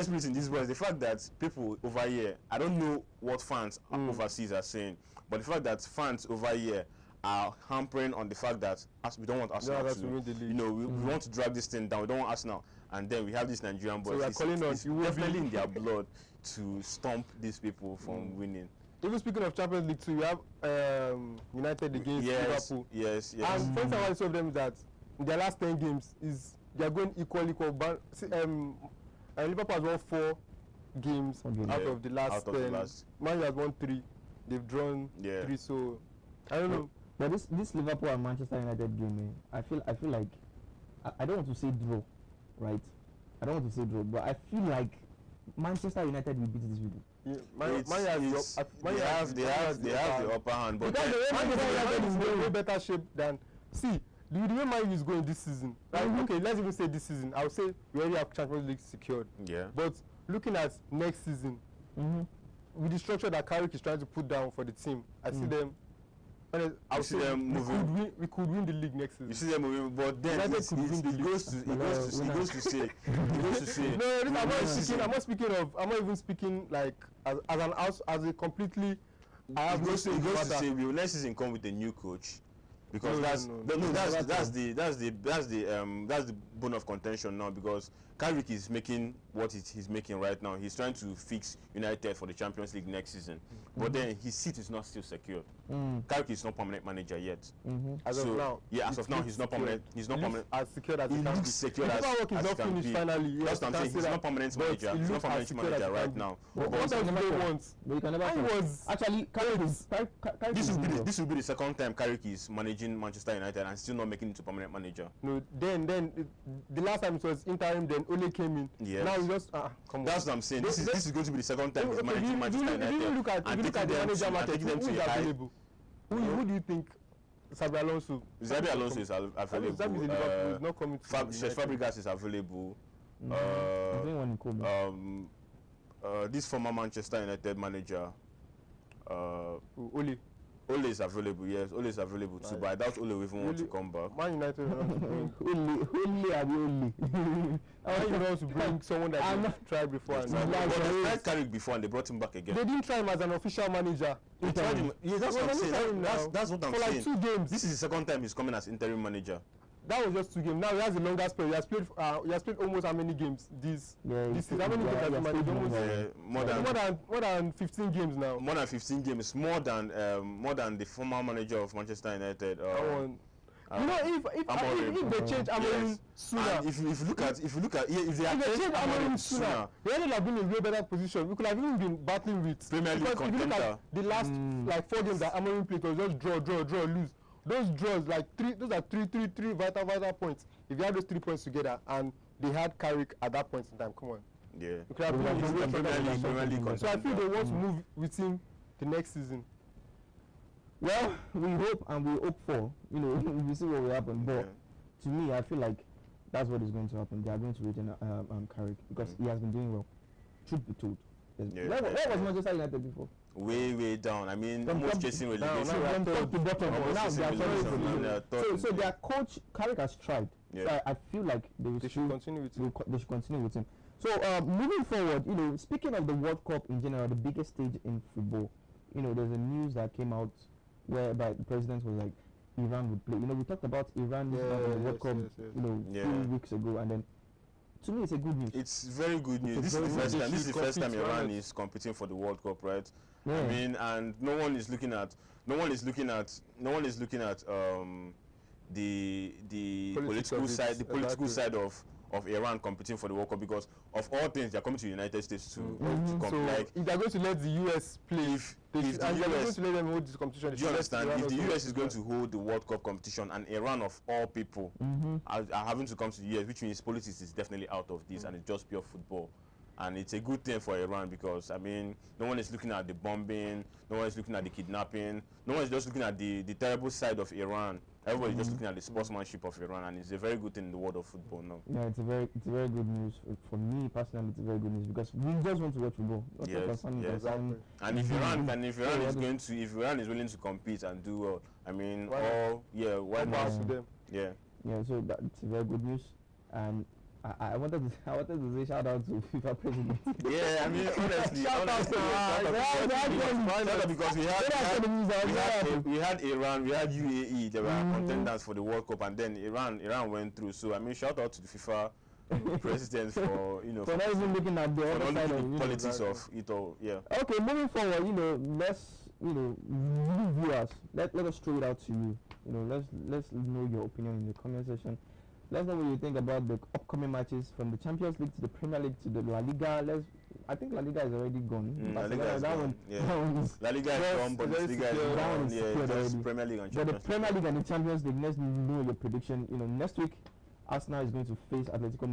spirit in these boys. The fact that people over here, I don't know what fans overseas are saying, but the fact that fans over here are hampering on the fact that we don't want Arsenal to win the league. We want to drag this thing down. We don't want Arsenal. And then we have these Nigerian boys. So it's definitely in their blood to stomp these people from winning. Even speaking of Champions League too, we have United against Liverpool. Yes. And first of all, I saw them that in their last 10 games is they are going equally. Liverpool has won 4 games out of the last 10. Man U has won 3. They've drawn 3. So I don't know. But this Liverpool and Manchester United game, I feel like I don't want to say draw, right? I don't want to say draw, but I feel like Manchester United will beat these people. They have the upper hand, but Manchester United is in way better shape than the way Man U is going this season. Like, okay, let's even say this season. I would say we already have Champions League secured. Yeah. But looking at next season, with the structure that Carrick is trying to put down for the team, I see them. I see them moving. We could win the league next season. You see them moving, but then it goes to say. No, I'm not even speaking like as a completely. It goes to say we will next season come with a new coach. Because that's the bone of contention now, because Carrick is making what he's making right now. He's trying to fix United for the Champions League next season. But then his seat is not still secured. Carrick is not permanent manager yet. As of now. Yeah, as of now he's not permanent. He's not permanent. As secured as he looks secured as he can be. Finally. That's what I'm saying. He's not permanent manager. He's not permanent manager right now. What else do they want? But you can never actually this will be the second time Carrick is managing Manchester United and still not making it to permanent manager. No, then the last time it was interim, then Ole came in. Yes. Now we just come on. That's what I'm saying. This is going to be the second time he's managing Manchester United. If you look at the manager market, who is available? Who do you think? Xabi Alonso. Xabi Alonso is available. Xabi is not coming to Fabregas is available. This former Manchester United manager, Ole is available, yes. Ole is available too, but I doubt Ole will even want to come back. Man United Ole. Man United want to bring someone that they've tried before. They tried Carrick before and they brought him back again. They didn't try him as an official manager. They tried him. Yeah, that's what I'm saying. That's what I'm saying. For like 2 games. This is the second time he's coming as interim manager. That was just 2 games. Now he has the longest period. He has played almost how many games this season? How many games has he managed? Almost more than 15 games now. More than 15 games. More than the former manager of Manchester United. If they change Amorim sooner, if you look at if they change Amorim sooner, we ended up being in a way better position. We could have even been battling with Premier League contender. If you look at the last like 4 games that Amorim played, it was just draw, lose. Those draws, like those are three vital points. If you had those 3 points together and they had Carrick at that point in time, come on. Yeah. You could have been Premier League. So I feel they want to move with him the next season. Well, we hope and we hope for, we see what will happen. But to me, I feel like that's what is going to happen. They are going to retain Carrick because he has been doing well. Truth be told. Where was Manchester United before? Way down. I mean, almost chasing relegation. From top to bottom. Now they are so their coach Carrick has tried. Yeah. So I feel like they should continue with him. So moving forward, speaking of the World Cup in general, the biggest stage in football, there's a news that came out whereby the president was like Iran would play. We talked about Iran in the World Cup, 2 weeks ago, and then to me, it's a good news. It's very good news. This is the first time Iran is competing for the World Cup, right? Yeah. I mean, and no one is looking at the political side of Iran competing for the World Cup, because of all things they're coming to the United States to compete. So if they're going to let the US play, they're going to let them hold this competition. Do you understand? If the US is going to hold the World Cup competition and Iran of all people are having to come to the US, which means politics is definitely out of this and it's just pure football. And it's a good thing for Iran because, I mean, no one is looking at the bombing, no one is looking at the kidnapping, no one is just looking at the terrible side of Iran. Everybody's just looking at the sportsmanship of Iran, and it's a very good thing in the world of football now. Yeah, it's a very good news. For me personally, it's a very good news because we just want to watch football. Yes. And if Iran is willing to compete and do well, I mean, why not? Yeah. Yeah, so that's very good news. And I wanted to say shout out to FIFA president. Yeah, I mean honestly, because we had Iran, we had UAE, they were contenders for the World Cup, and then Iran went through. So I mean, shout out to the FIFA president for for not even looking at the other side of politics of it all. Yeah. Okay, moving forward, let's viewers, let us throw it out to you. Let's know your opinion in the comment section. Let us know what you think about the upcoming matches from the Champions League to the Premier League to the La Liga. I think La Liga is already gone. La Liga is gone. That one is La Liga is gone, Bundesliga is gone. That one is secured already. Premier League and But the Champions Premier League and the Champions League, let's know your prediction. Next week, Arsenal is going to face Atletico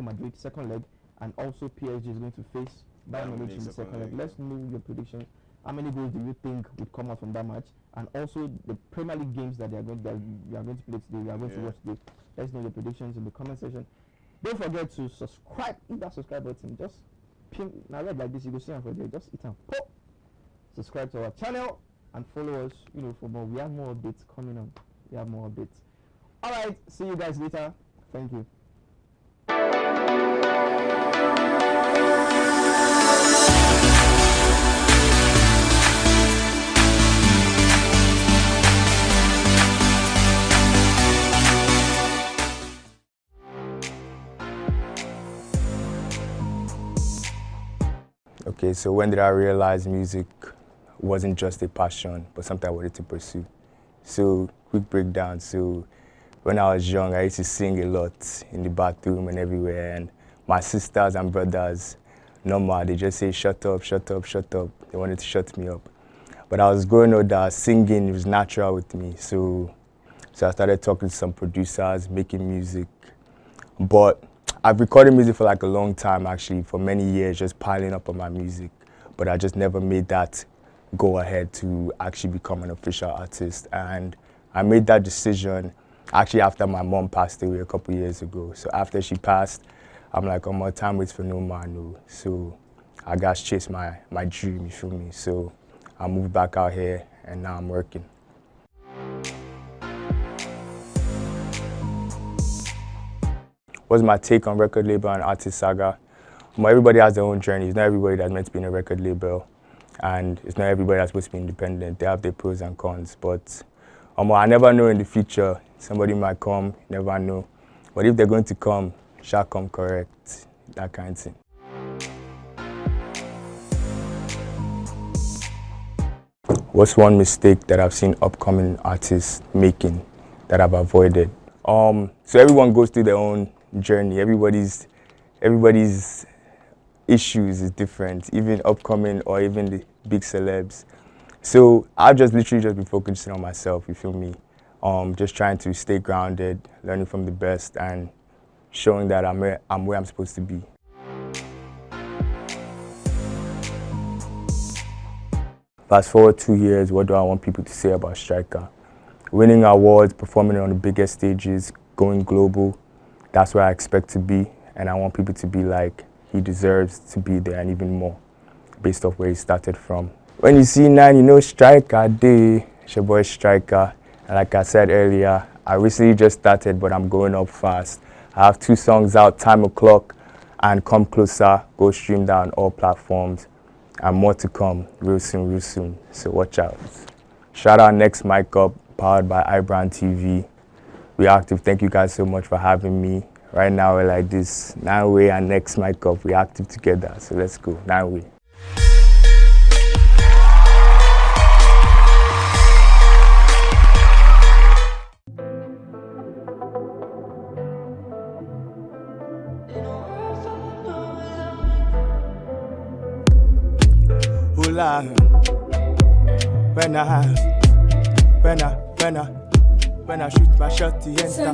Madrid, second leg, and also PSG is going to face Bayern Munich in the second leg. Let's know your predictions. How many goals do you think would come out from that match? And also the Premier League games that we are going to play today, we are going to watch today. Let's know your predictions in the comment section. Don't forget to subscribe. Hit that subscribe button. Just ping. Now red like this, you go see them for there. Just hit and pop. Subscribe to our channel and follow us. For more. We have more updates coming on. We have more updates. All right. See you guys later. Thank you. Okay, so when did I realize music wasn't just a passion, but something I wanted to pursue? So, quick breakdown. So, when I was young, I used to sing a lot in the bathroom and everywhere, and my sisters and brothers, normal, they just say, shut up, shut up, shut up. They wanted to shut me up. But I was growing older, singing was natural with me, so I started talking to some producers, making music. But I've recorded music for like a long time, actually, for many years, just piling up on my music. But I just never made that go ahead to actually become an official artist. And I made that decision actually after my mom passed away a couple years ago. So after she passed, I'm like, oh, my time waits for no man. No. So I got to chase my dream, you feel me? So I moved back out here and now I'm working. What's my take on record label and artist saga? Everybody has their own journey. It's not everybody that's meant to be in a record label, and it's not everybody that's supposed to be independent. They have their pros and cons, but I never know in the future. Somebody might come, never know. But if they're going to come, shall come correct, that kind of thing. What's one mistake that I've seen upcoming artists making that I've avoided? So everyone goes through their own journey. Everybody's issues is different, even upcoming or even the big celebs. So I've literally been focusing on myself, you feel me? Just trying to stay grounded, learning from the best, and showing that I'm where I'm supposed to be. Fast forward 2 years, what do I want people to say about Striker? Winning awards, performing on the biggest stages, going global, that's where I expect to be, and I want people to be like, he deserves to be there and even more, based off where he started from. When you see 9, you know Striker Day. It's your boy Striker, and like I said earlier, I recently just started, but I'm going up fast. I have 2 songs out, Time O'Clock and Come Closer. Go stream that on all platforms, and more to come real soon, so watch out. Shout out Next Mic Up, powered by iBrand TV. We active. Thank you guys so much for having me. Right now we're like this, 9-way and Next Mic Up. We active together, so let's go, 9-way. Hula, when I shoot my shot, the enter.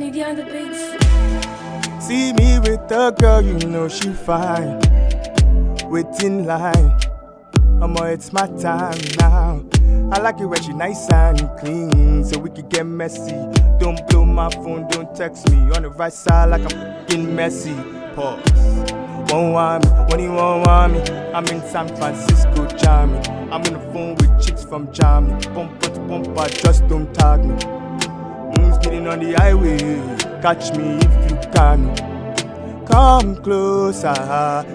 See me with the girl, you know she fine. Waiting line, it's my time now. I like it when she nice and clean, so we could get messy. Don't blow my phone, don't text me. On the right side like I'm f***ing messy. Pause. Won't want me, when you won't want me. I'm in San Francisco, jamming. I'm on the phone with chicks from Germany. Bumper to bumper, just don't tag me. Speeding on the highway, catch me if you can. Come closer,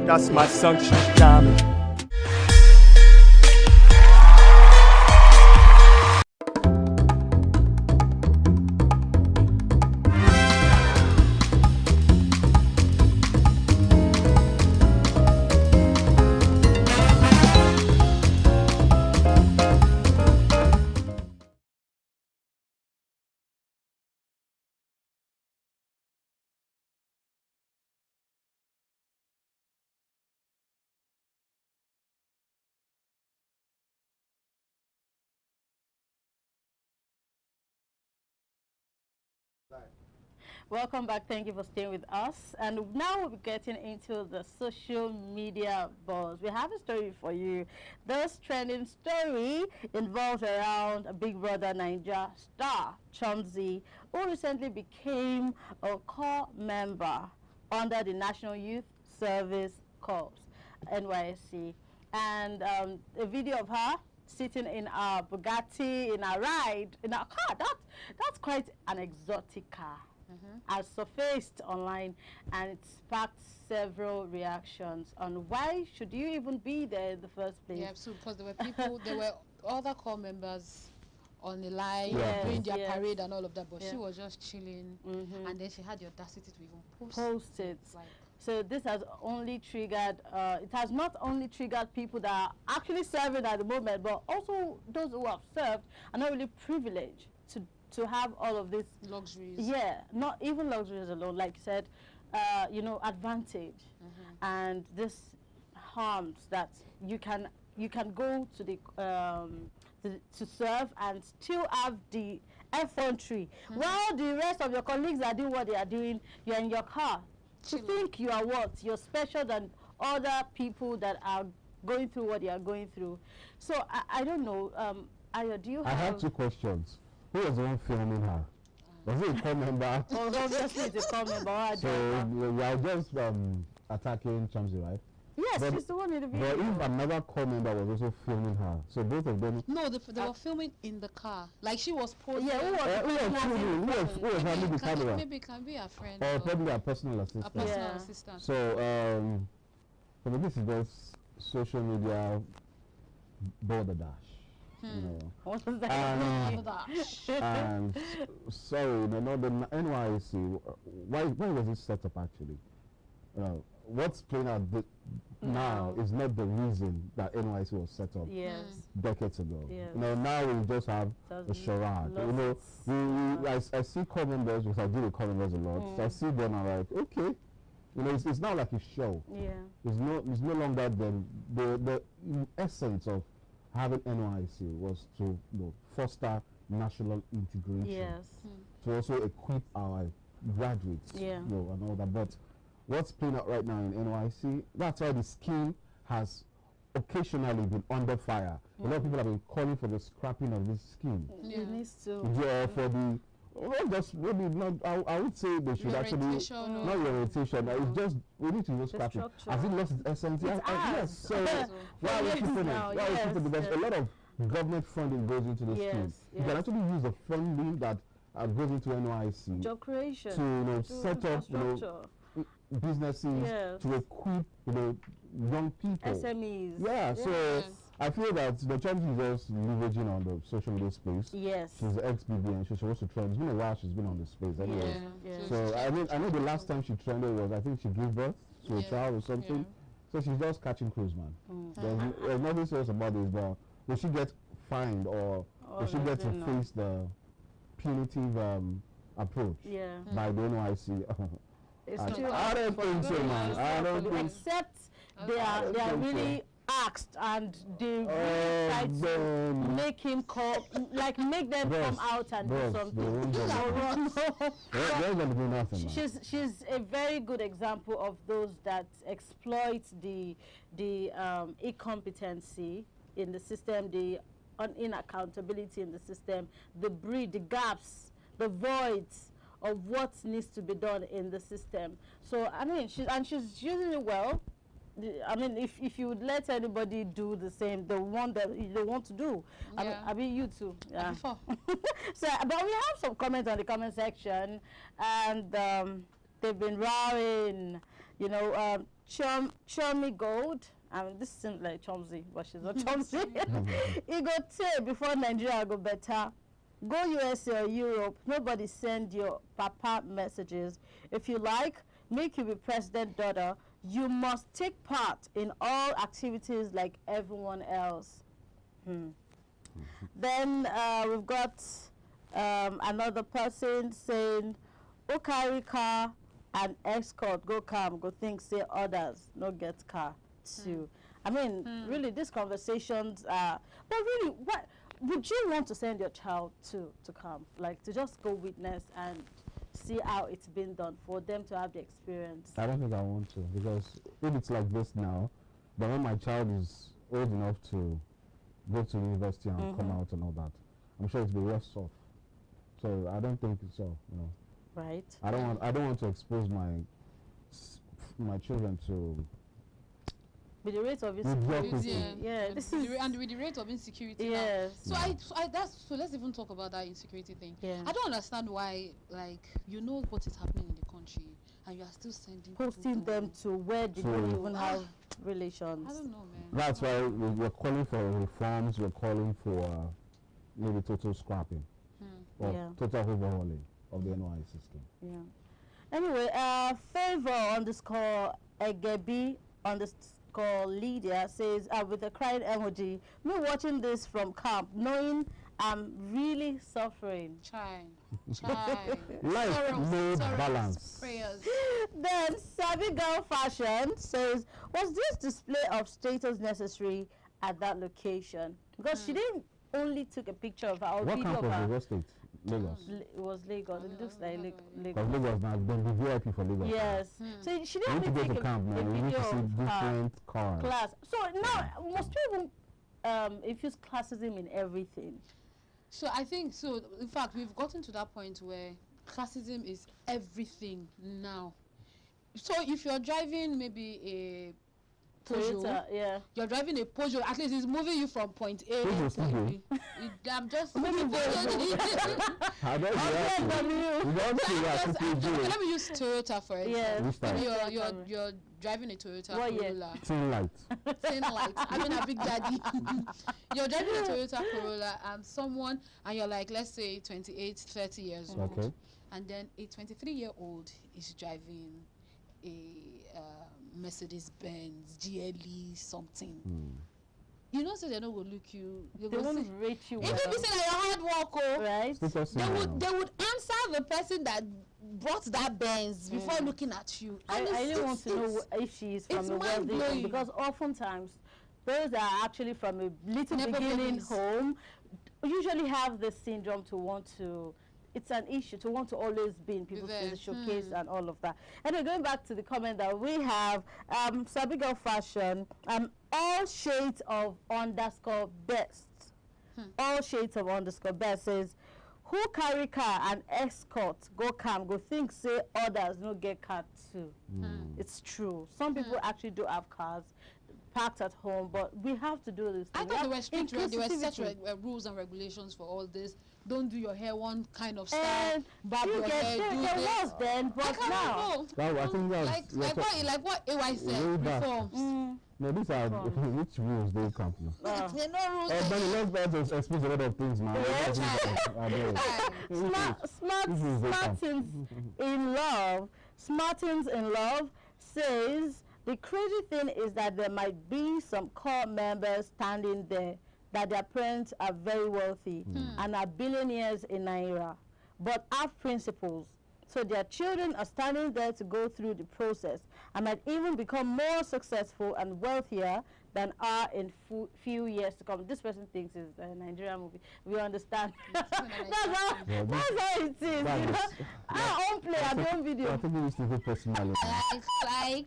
that's my song, she's jamming. Welcome back. Thank you for staying with us. And now we'll be getting into the social media buzz. We have a story for you. This trending story involves around a Big Brother Niger star, Chumzy, who recently became a core member under the National Youth Service Corps, NYSC. And a video of her sitting in our Bugatti, in our ride, in our car. That's quite an exotic car. Has surfaced online, and it sparked several reactions on why should you even be there in the first place. Yeah, so because there were people, there were other core members on the line doing their parade and all of that, but she was just chilling, and then she had the audacity to even post it. Like, so this has only triggered, it has not only triggered people that are actually serving at the moment, but also those who have served are not really privileged to have all of this luxuries. Yeah, not even luxuries alone, like you said, you know, advantage, and this harms that you can go to the to serve and still have the effrontery while the rest of your colleagues are doing what they are doing. You're in your car. To think you are what? You're special than other people that are going through what they are going through. So I don't know. Ayo, do you have? I have two questions. Who was the one filming her? Was it a core member? Oh, obviously it's a core member. So you are just attacking Chumzy, right? Yes, she's the one in the video. But if another core member was also filming her, so both of them... No, they were filming in the car. Like she was posing. Yeah, who was handling the camera? Maybe it can be a friend. Or probably a personal assistant. A personal assistant. So, this is just social media border dash. You know. What was that? And sorry, the NYSC. Why was it set up actually? What's playing out now is not the reason that NYSC was set up decades ago. Now we just have a charade. I see core members, because I deal with core members a lot. So I see them, I'm like, okay. It's not like a show. It's no longer the essence of having NYSC was to foster national integration, to also equip our graduates, and all that. But what's playing out right now in NYSC, that's why the scheme has occasionally been under fire. A lot of people have been calling for the scrapping of this scheme. It needs to. Yeah, for the maybe not. I would say they should actually not your rotation. It's just we need to just scrap it. Has it lost its essence? Yes. So why are we keeping it? Why are we keeping it? Because a lot of government funding goes into the scheme. You can actually use the funding that goes into NYSC job creation to set up businesses, to equip young people, SMEs. Yeah. So I feel that the Chumzy is just leveraging on the social media space. Yes. She's the ex-BBN. She's supposed to trend. It's been a while she's been on the space anyway. So I know the last time she trended was, I think she gave birth to a child or something. So she's just catching cruise, man. There's nothing serious about this, but will she get fined or will she get to face the punitive approach by the NYSC? I don't think so, man. I don't think so. Except they are really asked and they try to make him call, like make them come out and do something. She's a very good example of those that exploit the incompetency in the system, the inaccountability in the system, the gaps, the voids of what needs to be done in the system. So I mean, she's using it well. I mean, if you would let anybody do the same, the one that they want to do, I mean you too. Yeah. So, but we have some comments on the comment section, and they've been rowing. Chummy Gold. I mean, this seems like Chumzy, but she's not Chumzy. He go say before Nigeria go better. Go USA or Europe. Nobody send your papa messages. If you like, make you be president daughter. You must take part in all activities like everyone else. Then we've got another person saying, "O carry car and escort, go calm, go think, say others, no get car too." I mean, really, these conversations are, but really, what would you want to send your child to come? Like, to just go witness and see how it's been done, for them to have the experience? I don't think I want to, because if it's like this now, then when my child is old enough to go to university and come out and all that, I'm sure it'll be worse off. So I don't think so. Right. I don't want to expose my children to. With the rate of insecurity, this is and with the rate of insecurity. Yes. So so let's even talk about that insecurity thing. Yeah. I don't understand why, like, you know what is happening in the country and you are still posting them to where they don't even have relations. I don't know, man. That's why we're calling for reforms. We're calling for maybe total scrapping or total overhauling of the NY system. Yeah. Anyway, favor _Egebi Lydia says, with a crying emoji, me watching this from camp, knowing I'm really suffering. Life no balance. Prayers. Then Savvy Girl Fashion says, was this display of status necessary at that location? Because she didn't only took a picture of her or what video camp of was her. Lagos State? Lagos. It was Lagos. It looks like Lagos. Because Lagos now, then the VIP for Lagos. Yes. So she didn't need to only go take to camp now. a You need video to see of different cars. class. So now, must we even infuse classism in everything? So I think so. In fact, we've gotten to that point where classism is everything now. So if you're driving maybe a Peugeot, you're driving a Peugeot, at least it's moving you from point A to point B. I'm just let me use Toyota for example. You're driving a Toyota Corolla. Tin light. I mean a big daddy. You're driving a Toyota Corolla and you're like, let's say 28, 30 years old. Okay. And then a 23-year-old is driving a Mercedes-Benz, GLE, something. You know, so they don't go look you. They won't rate you well. If you say that you're hard work, right? They would answer the person that brought that Benz before looking at you. I don't want to know if she is from a wealthy home, because oftentimes those that are actually from a little beginning home usually have this syndrome to want to. It's an issue to want to always be in people's showcase and all of that. Anyway, going back to the comment that we have, Sabi Girl Fashion, all shades of _best. All shades of _best says, who carry car and escort go camp go think say others no get car too. It's true. Some people actually do have cars parked at home, but we have to do this. I thought there were strict there were such rules and regulations for all this. Don't do your hair one kind of style. Bob your hair, do there this. was then, but now. I think that's like what AY said, reforms. No, these are which rules they come from. There are no rules. Let's expose a lot of things now. Smartins in Love says, the crazy thing is that there might be some core members standing there that their parents are very wealthy and are billionaires in Naira, but have principles. So their children are standing there to go through the process and might even become more successful and wealthier than are in few years to come. This person thinks it's a Nigerian movie. We understand. That's how it is. Our own play, our own video. I think we used to go personally.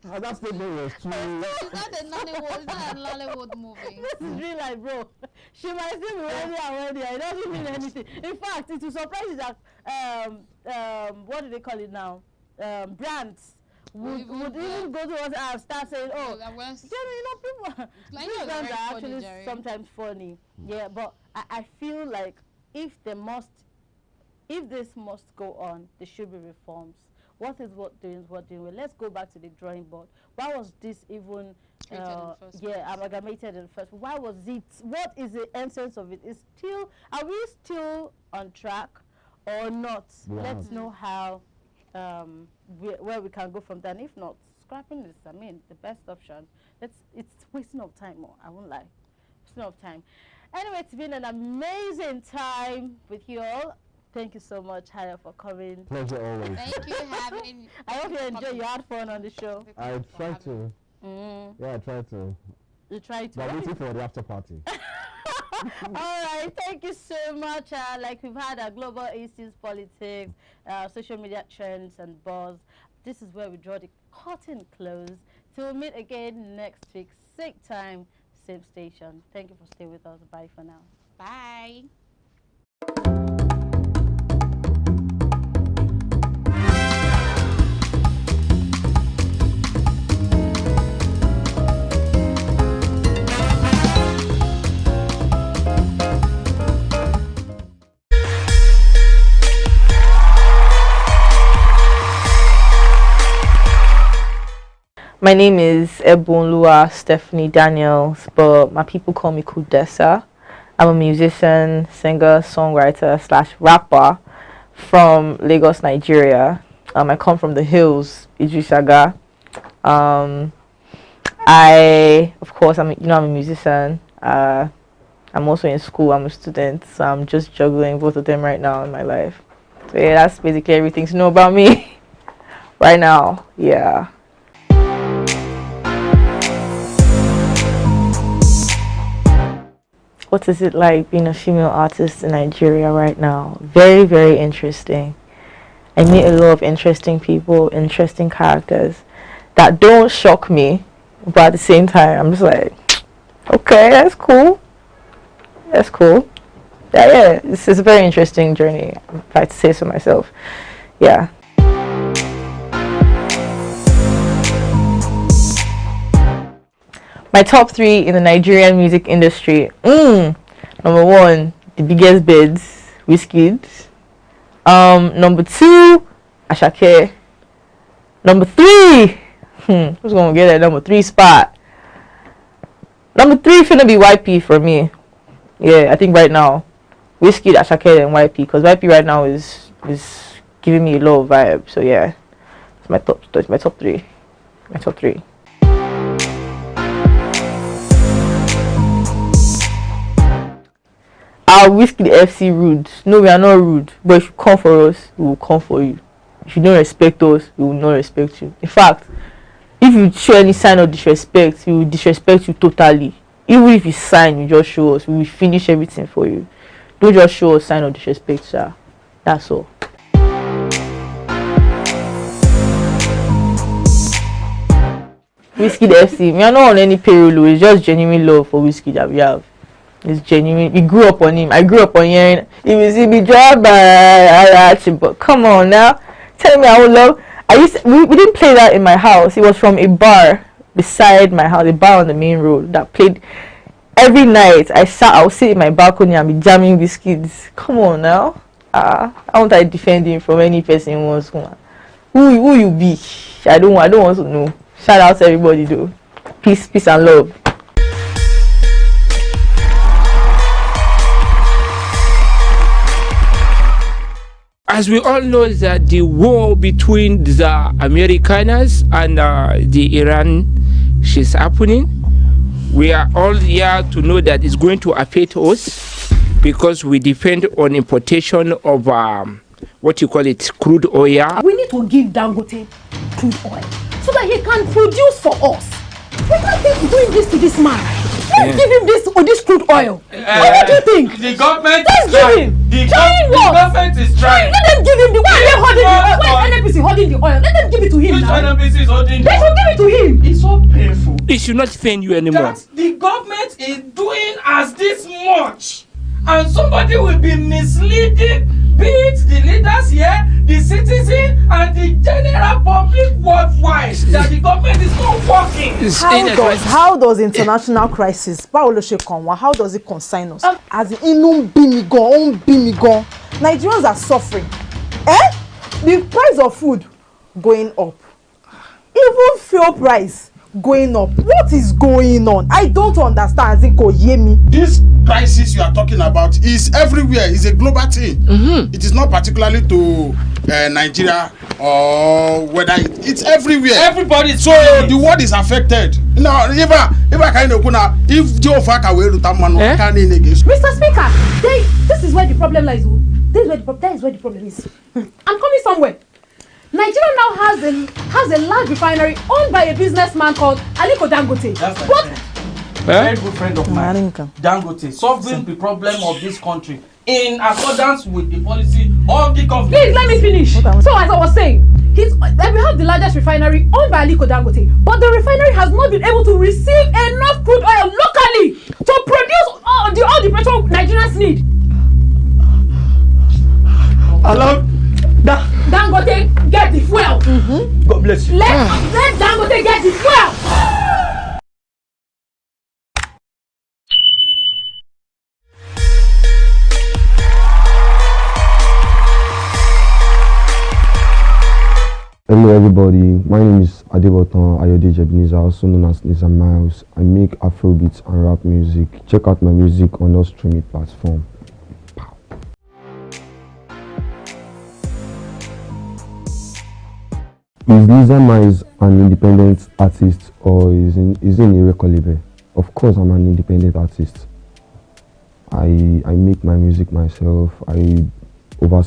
That statement was too. It's not a Nollywood. It's not a Nollywood movie. This is real life, bro. She might still be ready. It doesn't mean anything. In fact, it will surprise you that what do they call it now? Brands would even go to us and start saying, oh, people brands are actually sometimes funny. Yeah, but I feel like if this must go on, there should be reforms. What is what doing? Well, let's go back to the drawing board. Why was this even amalgamated in the first? Why was it? What is the essence of it? Are we still on track or not? Yeah. Let's know how where we can go from there. And if not, scrapping is the best option. It's wasting of time. I won't lie, wasting of time. Anyway, it's been an amazing time with you all. Thank you so much, Hher, for coming. Pleasure always. Thank you for having me. I hope you enjoy. You had fun on the show. I tried to. Yeah, I tried to. You tried to. But I'm waiting for the after party. All right, thank you so much. Like we've had global issues, politics, social media trends, and buzz. This is where we draw the curtain close. Till we meet again next week, same time, same station. Thank you for staying with us. Bye for now. Bye. My name is Ebonlua Stephanie Daniels, but my people call me Kudessa. I'm a musician, singer, songwriter / rapper from Lagos, Nigeria. I come from the hills, Idrisaga. Of course, I'm a musician. I'm also in school. I'm a student, so I'm just juggling both of them right now in my life. So yeah, that's basically everything to know about me right now. Yeah. What is it like being a female artist in Nigeria right now? Very, very interesting. I meet a lot of interesting people, interesting characters that don't shock me, but at the same time, I'm just like, okay, that's cool. That's cool. Yeah, this is a very interesting journey, if I have to say so myself. Yeah. My top 3 in the Nigerian music industry. Number 1, the biggest bids, Wizkid. Number 2, Ashake. Number 3, who's gonna get that number 3 spot? Number 3 finna be YP for me. Yeah, I think right now, Wizkid, Ashake, and YP, because YP right now is giving me a low vibe. So yeah, it's my top 3. My top 3. Our Wizkid FC rude. No, we are not rude. But if you come for us, we will come for you. If you don't respect us, we will not respect you. In fact, if you show any sign of disrespect, we will disrespect you totally. Even if you sign, you just show us. We will finish everything for you. Don't just show us sign of disrespect, sir. That's all. Wizkid FC. We are not on any payroll. It's just genuine love for Wizkid that we have. It's genuine. We grew up on him. I grew up on hearing if you see me job but come on now. Tell me I would love we didn't play that in my house. It was from a bar beside my house, a bar on the main road that played every night. I would sit in my balcony and be jamming Wizkid. Come on now. How won't I defend him from any person who wants to? Who you be? I don't want to know. Shout out to everybody though. Peace and love. As we all know that the war between the Americans and the Iran is happening, we are all here to know that it's going to affect us because we depend on importation of what you call it, crude oil. We need to give Dangote crude oil so that he can produce for us. We can't keep doing this to this man. Let's give him this crude oil. What do you think? The government is trying. The government is trying. Let them give him the why are they holding the oil? Why is NNPC holding the oil? Let them give it to him. Which now. NNPC is holding They should give it to him. It's so painful. It should not defend you anymore. That the government is doing as this much, and somebody will be misleading, be it the leaders here, the citizen, and the general public worldwide, that the government is not working. How does international crisis, how does it concern us? As in Nigerians are suffering. The price of food going up. Even fuel price going up. What is going on? I don't understand. This crisis you are talking about is everywhere. It's a global thing. It is not particularly to Nigeria or whether it's everywhere. Everybody. So the world is affected. Now, if Joe Faka will Mr. Speaker, this is where the problem lies. That is where the problem is. I'm coming somewhere. Nigeria now has a large refinery owned by a businessman called Aliko Dangote. very good friend of mine, Dangote, solving the problem of this country in accordance with the policy of the government. Please let me finish. So as I was saying, we have the largest refinery owned by Aliko Dangote, but the refinery has not been able to receive enough crude oil locally to produce all the petrol Nigerians need. Dangote get the fuel. God bless you. Let Dangote get the fuel. Hello everybody, my name is Davido Ayodeji Ebenezer, also known as Nisa Miles. I make Afrobeats and rap music. Check out my music on all streaming platforms. Is Nisa Miles an independent artist or is he in a record label? Of course I'm an independent artist. I make my music myself. I